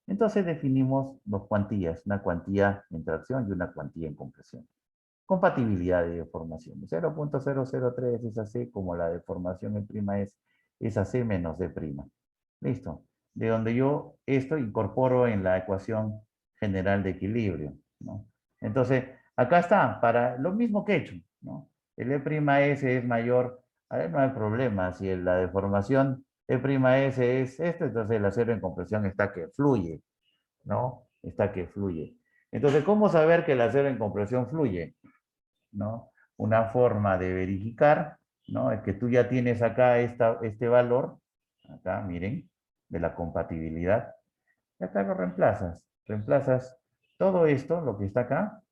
[SPEAKER 1] Entonces definimos dos cuantías, una cuantía en tracción y una cuantía en compresión. Compatibilidad de deformación. 0.003 es AC, como la deformación en prima es AC menos D prima. Listo. De donde yo esto incorporo en la ecuación general de equilibrio, ¿no? Entonces, acá está, para lo mismo que he hecho, ¿no? El E'S es mayor, a ver, no hay problema, si la deformación E'S es esto, entonces el acero en compresión está que fluye, ¿no? Está que fluye. Entonces, ¿cómo saber que el acero en compresión fluye? ¿No? Una forma de verificar, ¿no? Es que tú ya tienes acá este valor, acá, miren, de la compatibilidad, y acá lo reemplazas. Reemplazas todo esto, lo que está acá,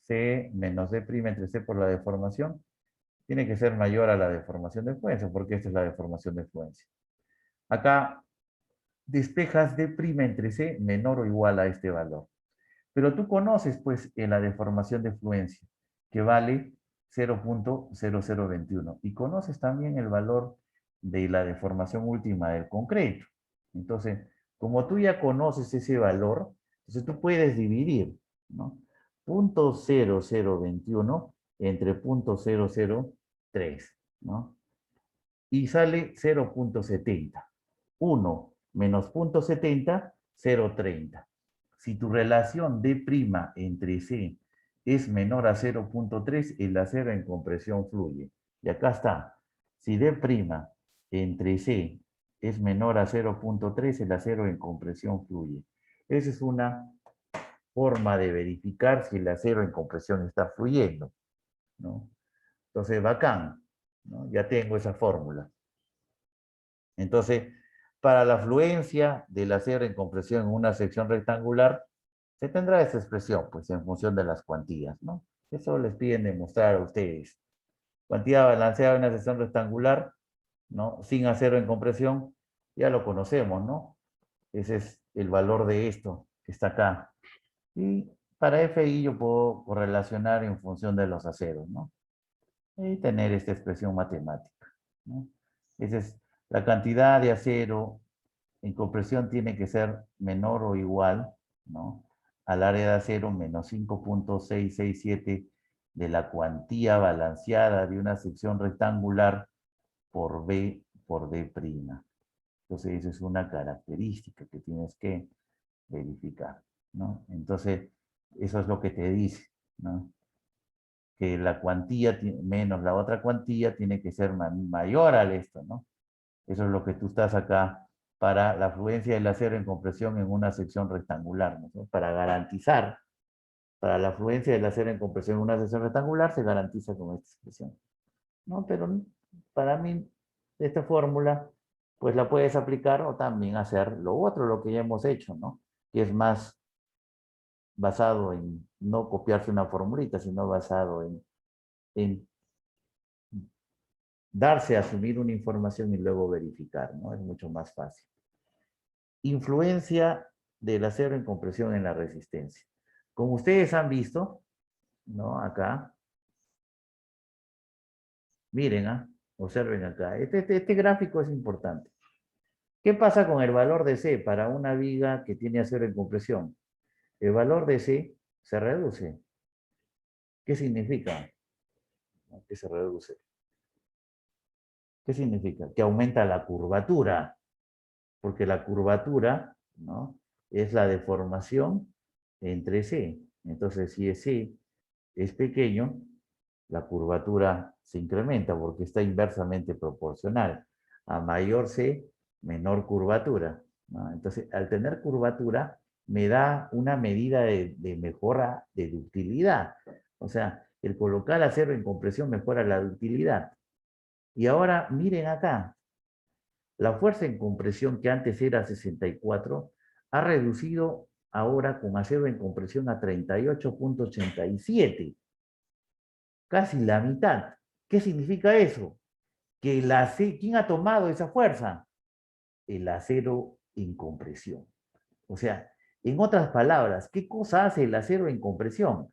[SPEAKER 1] C menos D' entre C por la deformación, tiene que ser mayor a la deformación de fluencia, porque esta es la deformación de fluencia. Acá despejas D' entre C menor o igual a este valor. Pero tú conoces, pues, la deformación de fluencia, que vale 0.0021. Y conoces también el valor de la deformación última del concreto. Entonces, como tú ya conoces ese valor, entonces tú puedes dividir, ¿no? 0.0021 entre 0.003,'no? Y sale 0.70. 1 menos 0.70, 0.30. Si tu relación D' entre C es menor a 0.3, el acero en compresión fluye. Y acá está. Si D' entre C es menor a 0.3, el acero en compresión fluye. Esa es una forma de verificar si el acero en compresión está fluyendo, ¿no? Entonces, bacán, ¿no? Ya tengo esa fórmula. Entonces, para la fluencia del acero en compresión en una sección rectangular, se tendrá esa expresión, pues, en función de las cuantías, ¿no? Eso les piden demostrar a ustedes. Cuantía balanceada en una sección rectangular, ¿no? Sin acero en compresión, ya lo conocemos, ¿no? Ese es el valor de esto que está acá. Y para FI yo puedo correlacionar en función de los aceros, ¿no? Y tener esta expresión matemática. ¿no? Esa es la cantidad de acero en compresión tiene que ser menor o igual, ¿no? Al área de acero menos 5.667 de la cuantía balanceada de una sección rectangular por B por D'. Entonces, esa es una característica que tienes que verificar, ¿no? Entonces, eso es lo que te dice, ¿no? Que la cuantía menos la otra cuantía tiene que ser mayor al esto, ¿no? Eso es lo que tú estás acá para la fluencia del acero en compresión en una sección rectangular, ¿no? Para garantizar, para la fluencia del acero en compresión en una sección rectangular se garantiza con esta expresión, ¿no? Pero para mí, esta fórmula, pues la puedes aplicar o también hacer lo otro, lo que ya hemos hecho, ¿no? Que es más basado en no copiarse una formulita, sino basado en darse a asumir una información y luego verificar, ¿no? Es mucho más fácil. Influencia del acero en compresión en la resistencia. Como ustedes han visto, ¿no? Acá. Miren, observen acá. Este gráfico es importante. ¿Qué pasa con el valor de C para una viga que tiene acero en compresión? El valor de C se reduce. ¿Qué significa? Que se reduce. ¿Qué significa? Que aumenta la curvatura, porque la curvatura, ¿no? Es la deformación entre C. Entonces, si C es pequeño, la curvatura se incrementa porque está inversamente proporcional. A mayor C, menor curvatura, ¿no? Entonces, al tener curvatura, me da una medida de mejora de ductilidad. O sea, el colocar acero en compresión mejora la ductilidad. Y ahora, miren acá, la fuerza en compresión que antes era 64, ha reducido ahora con acero en compresión a 38.87. Casi la mitad. ¿Qué significa eso? Que ¿quién ha tomado esa fuerza? El acero en compresión. O sea, en otras palabras, ¿qué cosa hace el acero en compresión?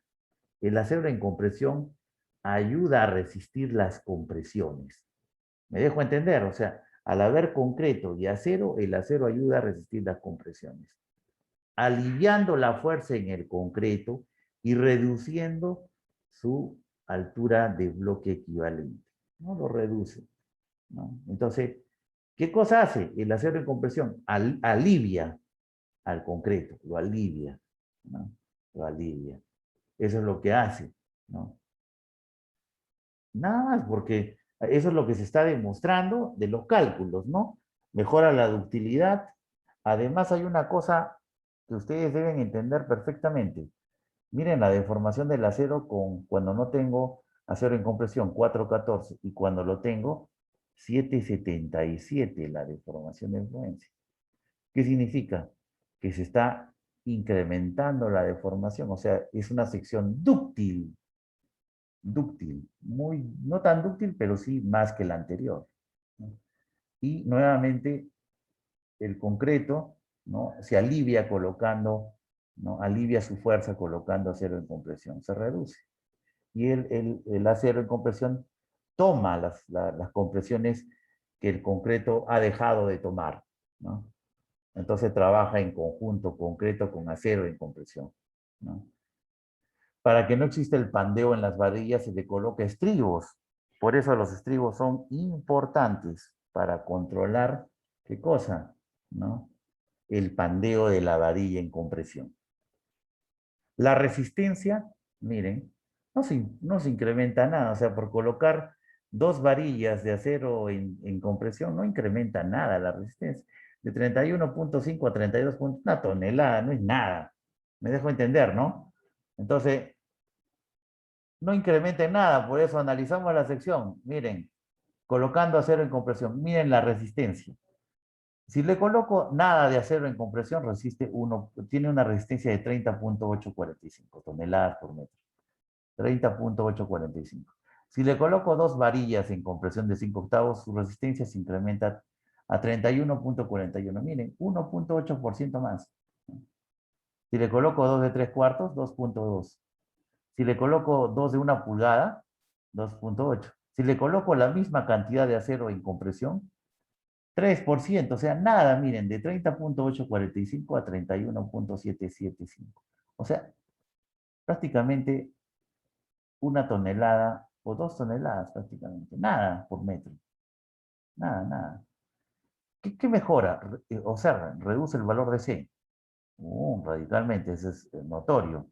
[SPEAKER 1] El acero en compresión ayuda a resistir las compresiones. ¿Me dejo entender? O sea, al haber concreto y acero, el acero ayuda a resistir las compresiones, aliviando la fuerza en el concreto y reduciendo su altura de bloque equivalente. No lo reduce, ¿no? Entonces, ¿qué cosa hace el acero en compresión? Alivia al concreto, lo alivia, ¿no? Lo alivia. Eso es lo que hace, ¿no? Nada más, porque eso es lo que se está demostrando de los cálculos, ¿no? Mejora la ductilidad. Además, hay una cosa que ustedes deben entender perfectamente. Miren la deformación del acero cuando no tengo acero en compresión, 4.14, y cuando lo tengo, 7.77, la deformación de influencia. ¿Qué significa? Que se está incrementando la deformación, o sea, es una sección dúctil, no tan dúctil, pero sí más que la anterior, ¿no? Y nuevamente el concreto, ¿no? Se alivia colocando, ¿no? Alivia su fuerza colocando acero en compresión, se reduce. Y el acero en compresión toma las compresiones que el concreto ha dejado de tomar, ¿no? Entonces trabaja en conjunto concreto con acero en compresión, ¿no? Para que no exista el pandeo en las varillas, se le coloca estribos. Por eso los estribos son importantes para controlar, ¿qué cosa? ¿No? El pandeo de la varilla en compresión. La resistencia, miren, no se incrementa nada. O sea, por colocar 2 varillas de acero en compresión, no incrementa nada la resistencia. De 31.5 a 32 puntos, una tonelada, no es nada. Me dejo entender, ¿no? Entonces, no incrementa nada, por eso analizamos la sección. Miren, colocando acero en compresión, miren la resistencia. Si le coloco nada de acero en compresión, tiene una resistencia de 30.845 toneladas por metro. 30.845. Si le coloco 2 varillas en compresión de 5 octavos, su resistencia se incrementa a 31.41. Miren, 1.8% más. Si le coloco 2 de 3 cuartos, 2.2. Si le coloco 2 de 1 pulgada, 2.8. Si le coloco la misma cantidad de acero en compresión, 3%, o sea, nada, miren, de 30.845 a 31.775. O sea, prácticamente 1 tonelada o 2 toneladas prácticamente, nada por metro. Nada, nada. ¿Qué mejora? O sea, reduce el valor de C. Radicalmente, eso es notorio.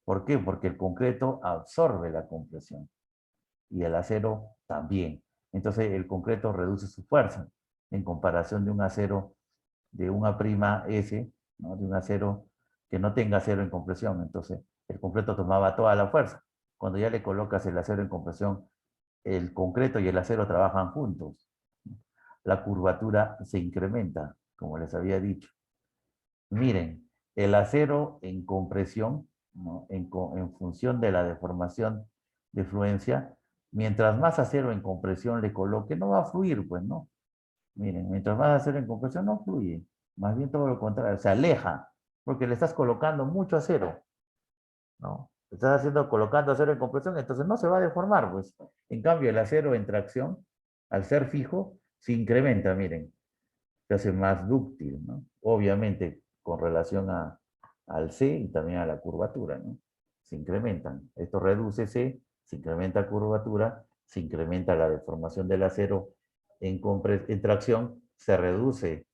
[SPEAKER 1] ¿Por qué? Porque el concreto absorbe la compresión y el acero también. Entonces el concreto reduce su fuerza en comparación de un acero de una prima S, ¿no? De un acero que no tenga acero en compresión. Entonces el concreto tomaba toda la fuerza. Cuando ya le colocas el acero en compresión, el concreto y el acero trabajan juntos. La curvatura se incrementa, como les había dicho. Miren, el acero en compresión, ¿no? En función de la deformación de fluencia, mientras más acero en compresión le coloque, no va a fluir, pues, ¿no? Miren, mientras más acero en compresión no fluye, más bien todo lo contrario, se aleja, porque le estás colocando mucho acero, ¿no? Estás colocando acero en compresión, entonces no se va a deformar, pues. En cambio, el acero en tracción, al ser fijo, se incrementa, miren, se hace más dúctil, ¿no? Obviamente, con relación al C y también a la curvatura, ¿no? Se incrementan. Esto reduce C, se incrementa curvatura, se incrementa la deformación del acero en tracción, se reduce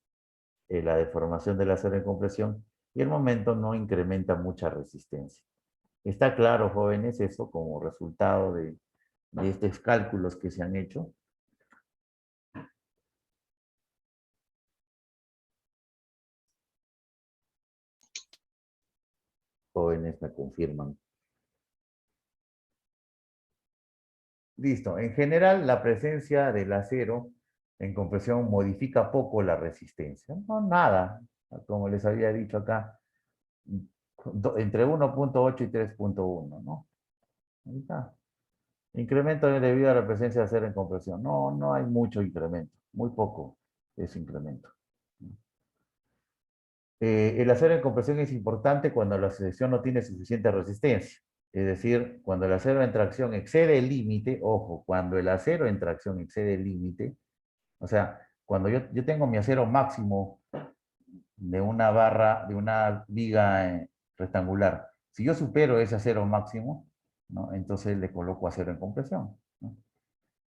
[SPEAKER 1] la deformación del acero en compresión y el momento no incrementa mucha resistencia. Está claro, jóvenes, eso como resultado de estos cálculos que se han hecho. Jóvenes me confirman. Listo. En general, la presencia del acero en compresión modifica poco la resistencia. No, nada. Como les había dicho acá, entre 1.8 y 3.1, ¿no? Ahí está. Incremento debido a la presencia de acero en compresión. No, no hay mucho incremento. Muy poco es incremento. El acero en compresión es importante cuando la sección no tiene suficiente resistencia. Es decir, cuando el acero en tracción excede el límite, ojo, cuando el acero en tracción excede el límite, o sea, cuando yo tengo mi acero máximo de una barra, de una viga rectangular, si yo supero ese acero máximo, ¿no? Entonces le coloco acero en compresión, ¿no?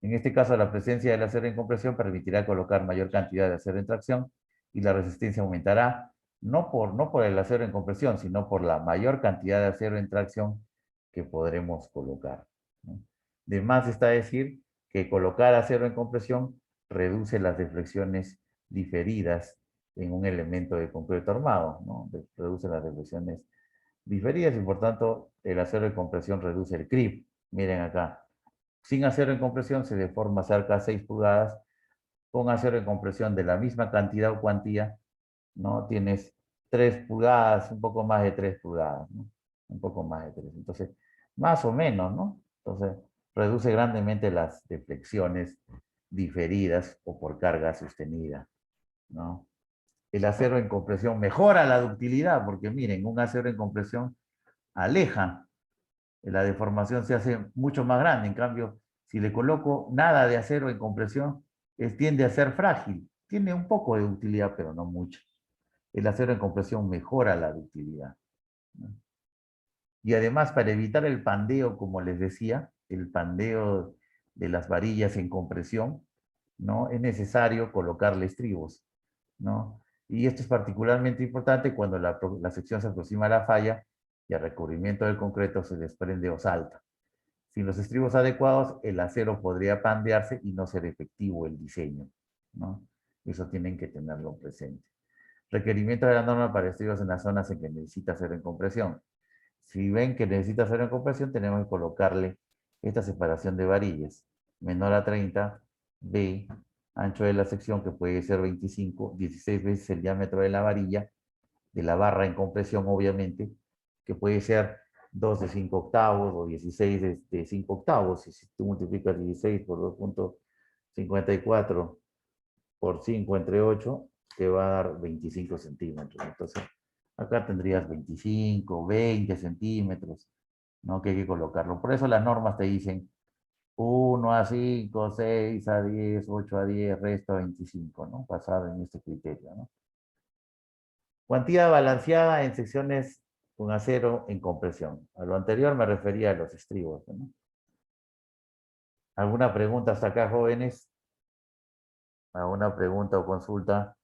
[SPEAKER 1] En este caso, la presencia del acero en compresión permitirá colocar mayor cantidad de acero en tracción y la resistencia aumentará, no por el acero en compresión, sino por la mayor cantidad de acero en tracción que podremos colocar, ¿no? De más está decir que colocar acero en compresión reduce las deflexiones diferidas en un elemento de concreto armado, ¿no? Reduce las deflexiones diferidas y por tanto el acero en compresión reduce el creep. Miren acá. Sin acero en compresión se deforma cerca de 6 pulgadas. Con acero en compresión de la misma cantidad o cuantía, ¿no? Tienes 3 pulgadas, un poco más de 3 pulgadas, ¿no? Un poco más de 3. Entonces, más o menos, ¿no? Entonces, reduce grandemente las deflexiones diferidas o por carga sostenida, ¿no? El acero en compresión mejora la ductilidad, porque miren, un acero en compresión aleja, la deformación se hace mucho más grande. En cambio, si le coloco nada de acero en compresión, tiende a ser frágil. Tiene un poco de ductilidad, pero no mucho. El acero en compresión mejora la ductilidad, ¿no? Y además, para evitar el pandeo, como les decía, el pandeo de las varillas en compresión, ¿no? Es necesario colocarle estribos, ¿no? Y esto es particularmente importante cuando la sección se aproxima a la falla y el recubrimiento del concreto se desprende o salta. Sin los estribos adecuados, el acero podría pandearse y no ser efectivo el diseño, ¿no? Eso tienen que tenerlo presente. Requerimiento de la norma para estribos en las zonas en que necesita acero en compresión. Si ven que necesita acero en compresión, tenemos que colocarle esta separación de varillas. Menor a 30, B, ancho de la sección que puede ser 25, 16 veces el diámetro de la varilla, de la barra en compresión obviamente, que puede ser 2 de 5 octavos o 16 de 5 octavos. Y si tú multiplicas 16 por 2.54 por 5 entre 8, te va a dar 25 centímetros. Entonces, acá tendrías 25, 20 centímetros, ¿no? Que hay que colocarlo. Por eso las normas te dicen 1 a 5, 6 a 10, 8 a 10, resto a 25, ¿no? Basado en este criterio, ¿no? Cuantía balanceada en secciones con acero en compresión. A lo anterior me refería a los estribos, ¿no? ¿Alguna pregunta hasta acá, jóvenes? ¿Alguna pregunta o consulta?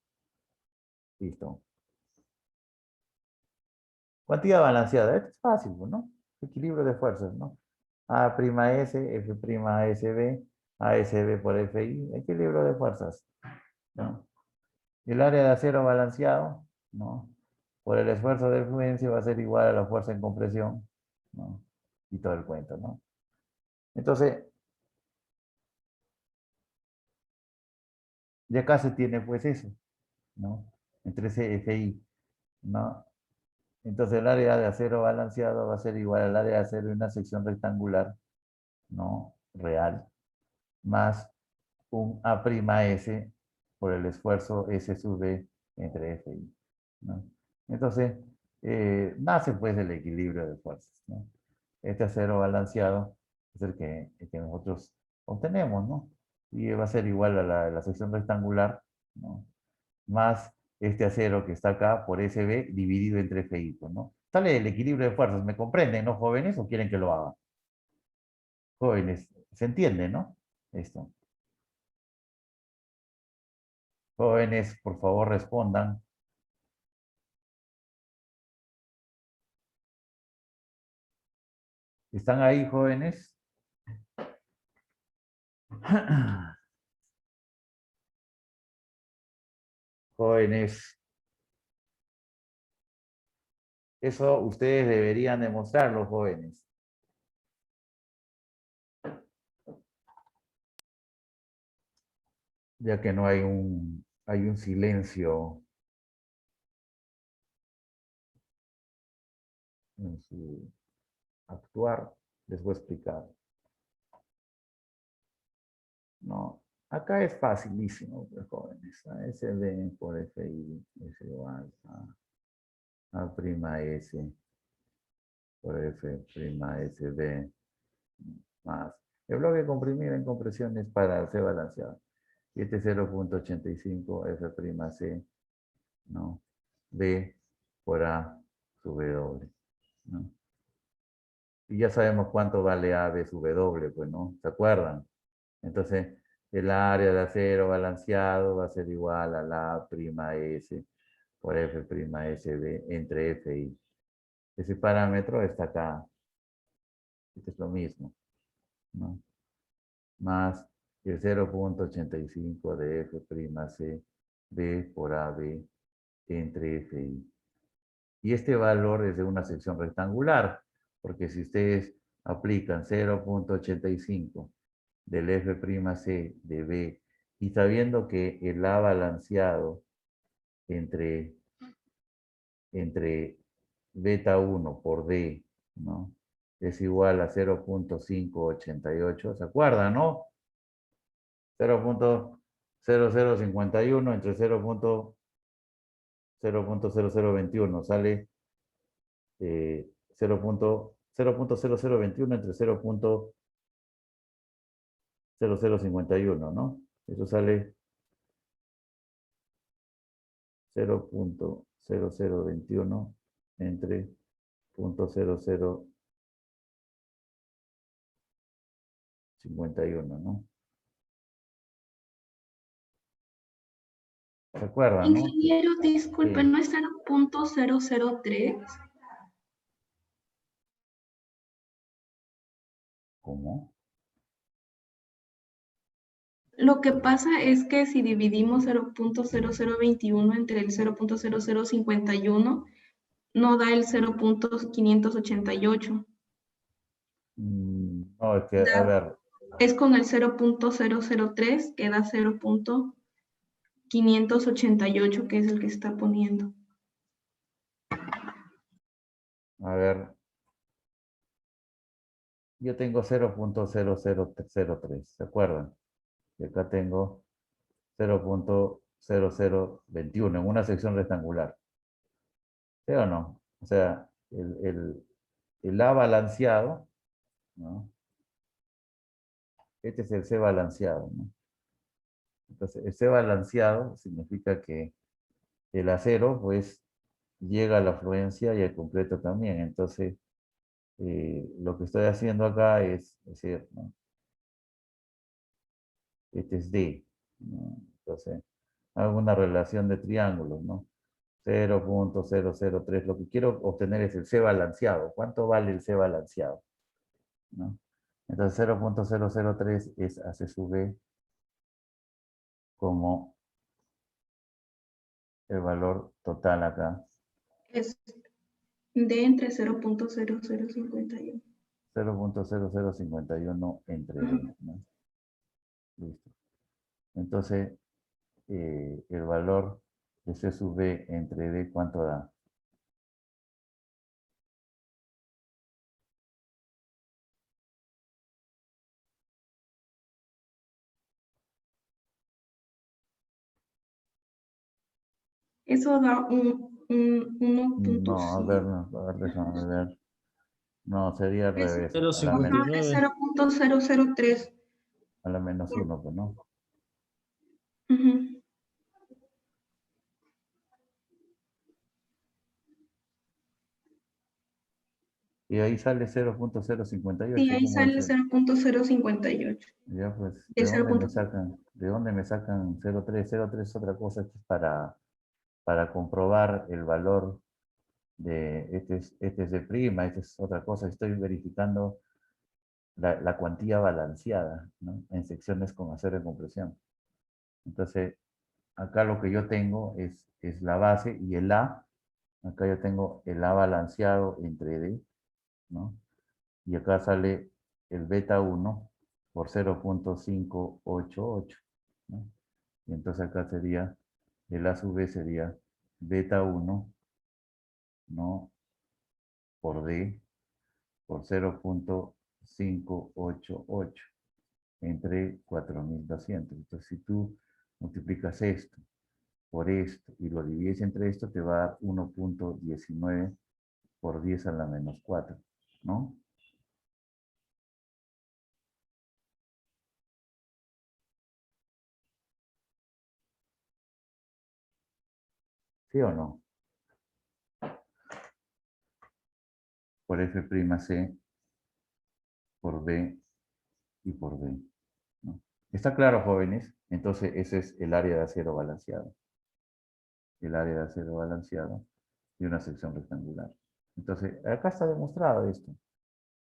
[SPEAKER 1] Listo. Cuantía balanceada. Esto es fácil, ¿no? Equilibrio de fuerzas, ¿no? A'S, F'Sb, ASB por Fi. Equilibrio de fuerzas, ¿no? El área de acero balanceado, ¿no? Por el esfuerzo de fluencia va a ser igual a la fuerza en compresión, ¿no? Y todo el cuento, ¿no? Entonces, ya acá se tiene pues eso, ¿no? Entre Fi, ¿no? Entonces el área de acero balanceado va a ser igual al área de acero en una sección rectangular, ¿no? Real, más un A'S por el esfuerzo S sub B entre Fi, ¿no? Entonces, nace pues el equilibrio de fuerzas, ¿no? Este acero balanceado es el que nosotros obtenemos, ¿no? Y va a ser igual a la sección rectangular, ¿no? Más este acero que está acá por SB dividido entre FI, ¿no? Sale el equilibrio de fuerzas, ¿me comprenden, no, jóvenes? ¿O quieren que lo haga? Jóvenes, ¿se entiende, no? Esto. Jóvenes, por favor, respondan. ¿Están ahí, jóvenes? Jóvenes. Eso ustedes deberían demostrarlo, jóvenes. Ya que no hay hay un silencio en su actuar, les voy a explicar. No, acá es facilísimo, pues, jóvenes. ASB por FI es igual a prima S por F prima SB más. El bloque comprimido en compresiones para C balanceado. Y este 0.85 F prima C, ¿no? B por A sub W, ¿no? Y ya sabemos cuánto vale A B sub W, pues, ¿no? ¿Se acuerdan? Entonces, el área de acero balanceado va a ser igual a la prima S por F prima SB entre FI. Ese parámetro está acá. Este es lo mismo, ¿no? Más el 0.85 de F prima C B por AB entre FI. Y este valor es de una sección rectangular, porque si ustedes aplican 0.85 del F'C de B, y sabiendo que el A balanceado entre beta 1 por D, ¿no? Es igual a 0.588, ¿se acuerdan, no? 0.0051 entre 0.0021 sale 0.0021 entre 0.0051, ¿no? Eso sale 0.0021 entre 0.0051, ¿no? ¿Se acuerdan, no?
[SPEAKER 3] Ingeniero, disculpe,
[SPEAKER 1] Sí.
[SPEAKER 3] ¿no está en 0.003?
[SPEAKER 1] ¿Cómo?
[SPEAKER 3] Lo que pasa es que si dividimos 0.0021 entre el 0.0051, no da el 0.588.
[SPEAKER 1] No, es que, a ver,
[SPEAKER 3] Es con el 0.003 que da 0.588, que es el que está poniendo.
[SPEAKER 1] a ver. Yo tengo 0.0003, ¿se acuerdan? Y acá tengo 0.0021 en una sección rectangular. ¿Sí o no? O sea, el A balanceado, ¿no? Este es el C balanceado, ¿no? Entonces, el C balanceado significa que el acero, pues, llega a la fluencia y al completo también. Entonces, lo que estoy haciendo acá es decir, ¿no? Este es D, ¿no? Entonces, hago una relación de triángulos, ¿no? 0.003. Lo que quiero obtener es el C balanceado. ¿Cuánto vale el C balanceado? ¿No? Entonces 0.003 es AC sub B como el valor total acá.
[SPEAKER 3] Es D entre 0.0051.
[SPEAKER 1] 0.0051 entre D, ¿no? Listo. Entonces, el valor de C sub B entre D, ¿cuánto da?
[SPEAKER 3] Eso da un
[SPEAKER 1] No, a ver,
[SPEAKER 3] 1.5.
[SPEAKER 1] no, a ver, déjame ver. No, sería al
[SPEAKER 3] Es,
[SPEAKER 1] revés. A la,
[SPEAKER 3] ajá, es
[SPEAKER 4] 0.59.
[SPEAKER 3] 0.003.
[SPEAKER 1] a la menos 1, pues, ¿no?
[SPEAKER 3] Ujú.
[SPEAKER 1] Y ahí sale
[SPEAKER 3] Sí,
[SPEAKER 1] 0.058.
[SPEAKER 3] ahí
[SPEAKER 1] ¿Cómo es?
[SPEAKER 3] sale 0.058.
[SPEAKER 1] Ya, pues,
[SPEAKER 3] De 0.
[SPEAKER 1] ¿de dónde me sacan 0.3? 0.3 es otra cosa que es para comprobar el valor de, este es de prima, esta es otra cosa. Estoy verificando la cuantía balanceada, ¿no? En secciones con acero de compresión. Entonces, acá lo que yo tengo es la base y el A. Acá yo tengo el A balanceado entre D, ¿no? Y acá sale el beta 1 por 0.588, ¿no? Y entonces acá sería, el A sub B sería beta 1, ¿no? Por D por 0.588 entre 4200. Entonces, si tú multiplicas esto por esto y lo divides entre esto, te va a dar 1.19 por 10 a la menos 4, ¿no? ¿Sí o no? Por F'C por B y por D, ¿no? ¿Está claro, jóvenes? Entonces, ese es el área de acero balanceado. El área de acero balanceado y una sección rectangular. Entonces, acá está demostrado esto.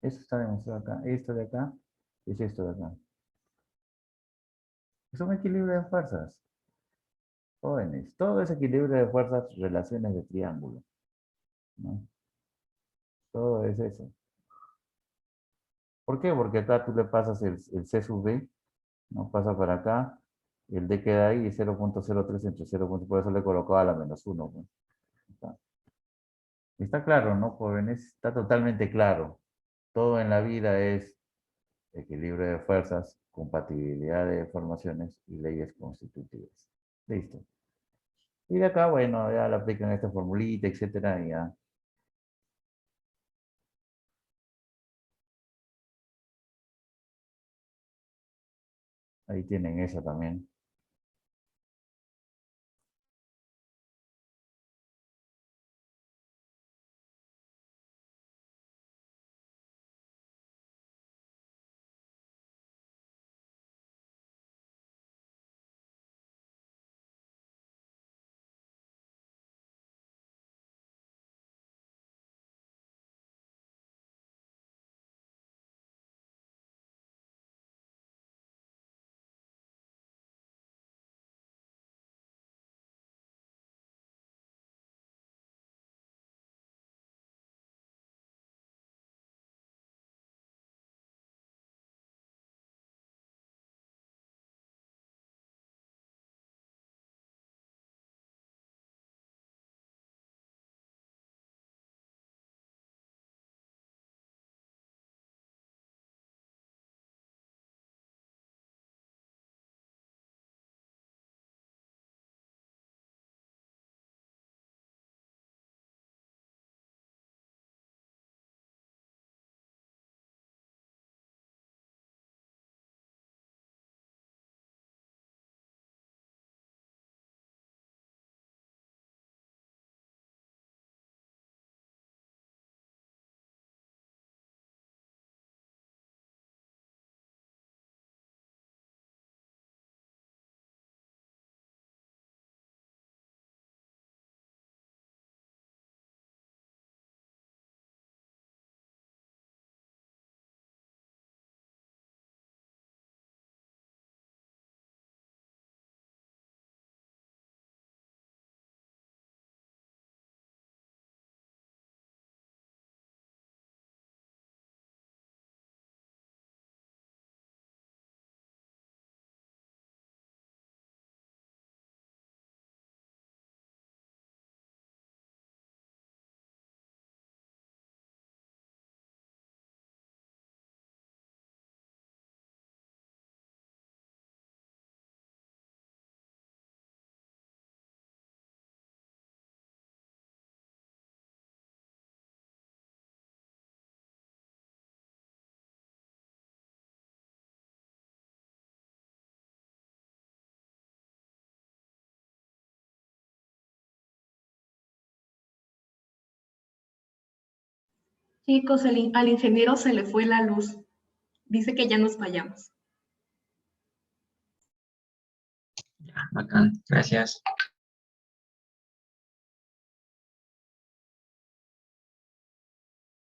[SPEAKER 1] Esto está demostrado acá. Esto de acá es esto de acá. Es un equilibrio de fuerzas. Jóvenes, todo es equilibrio de fuerzas, relaciones de triángulo, ¿no? Todo es eso. ¿Por qué? Porque acá tú le pasas el C sub B, ¿no? Pasa para acá, el D queda ahí, 0.03 entre 0. Por eso le colocaba la menos 1. Pues. Está claro, ¿no, jóvenes? Está totalmente claro. Todo en la vida es equilibrio de fuerzas, compatibilidad de formaciones y leyes constitutivas. Listo. Y de acá, bueno, ya le aplican esta formulita, etcétera, y ya. Ahí tienen eso también.
[SPEAKER 3] Chicos, al ingeniero se le fue la luz. Dice que ya nos vayamos.
[SPEAKER 6] Bacán, gracias.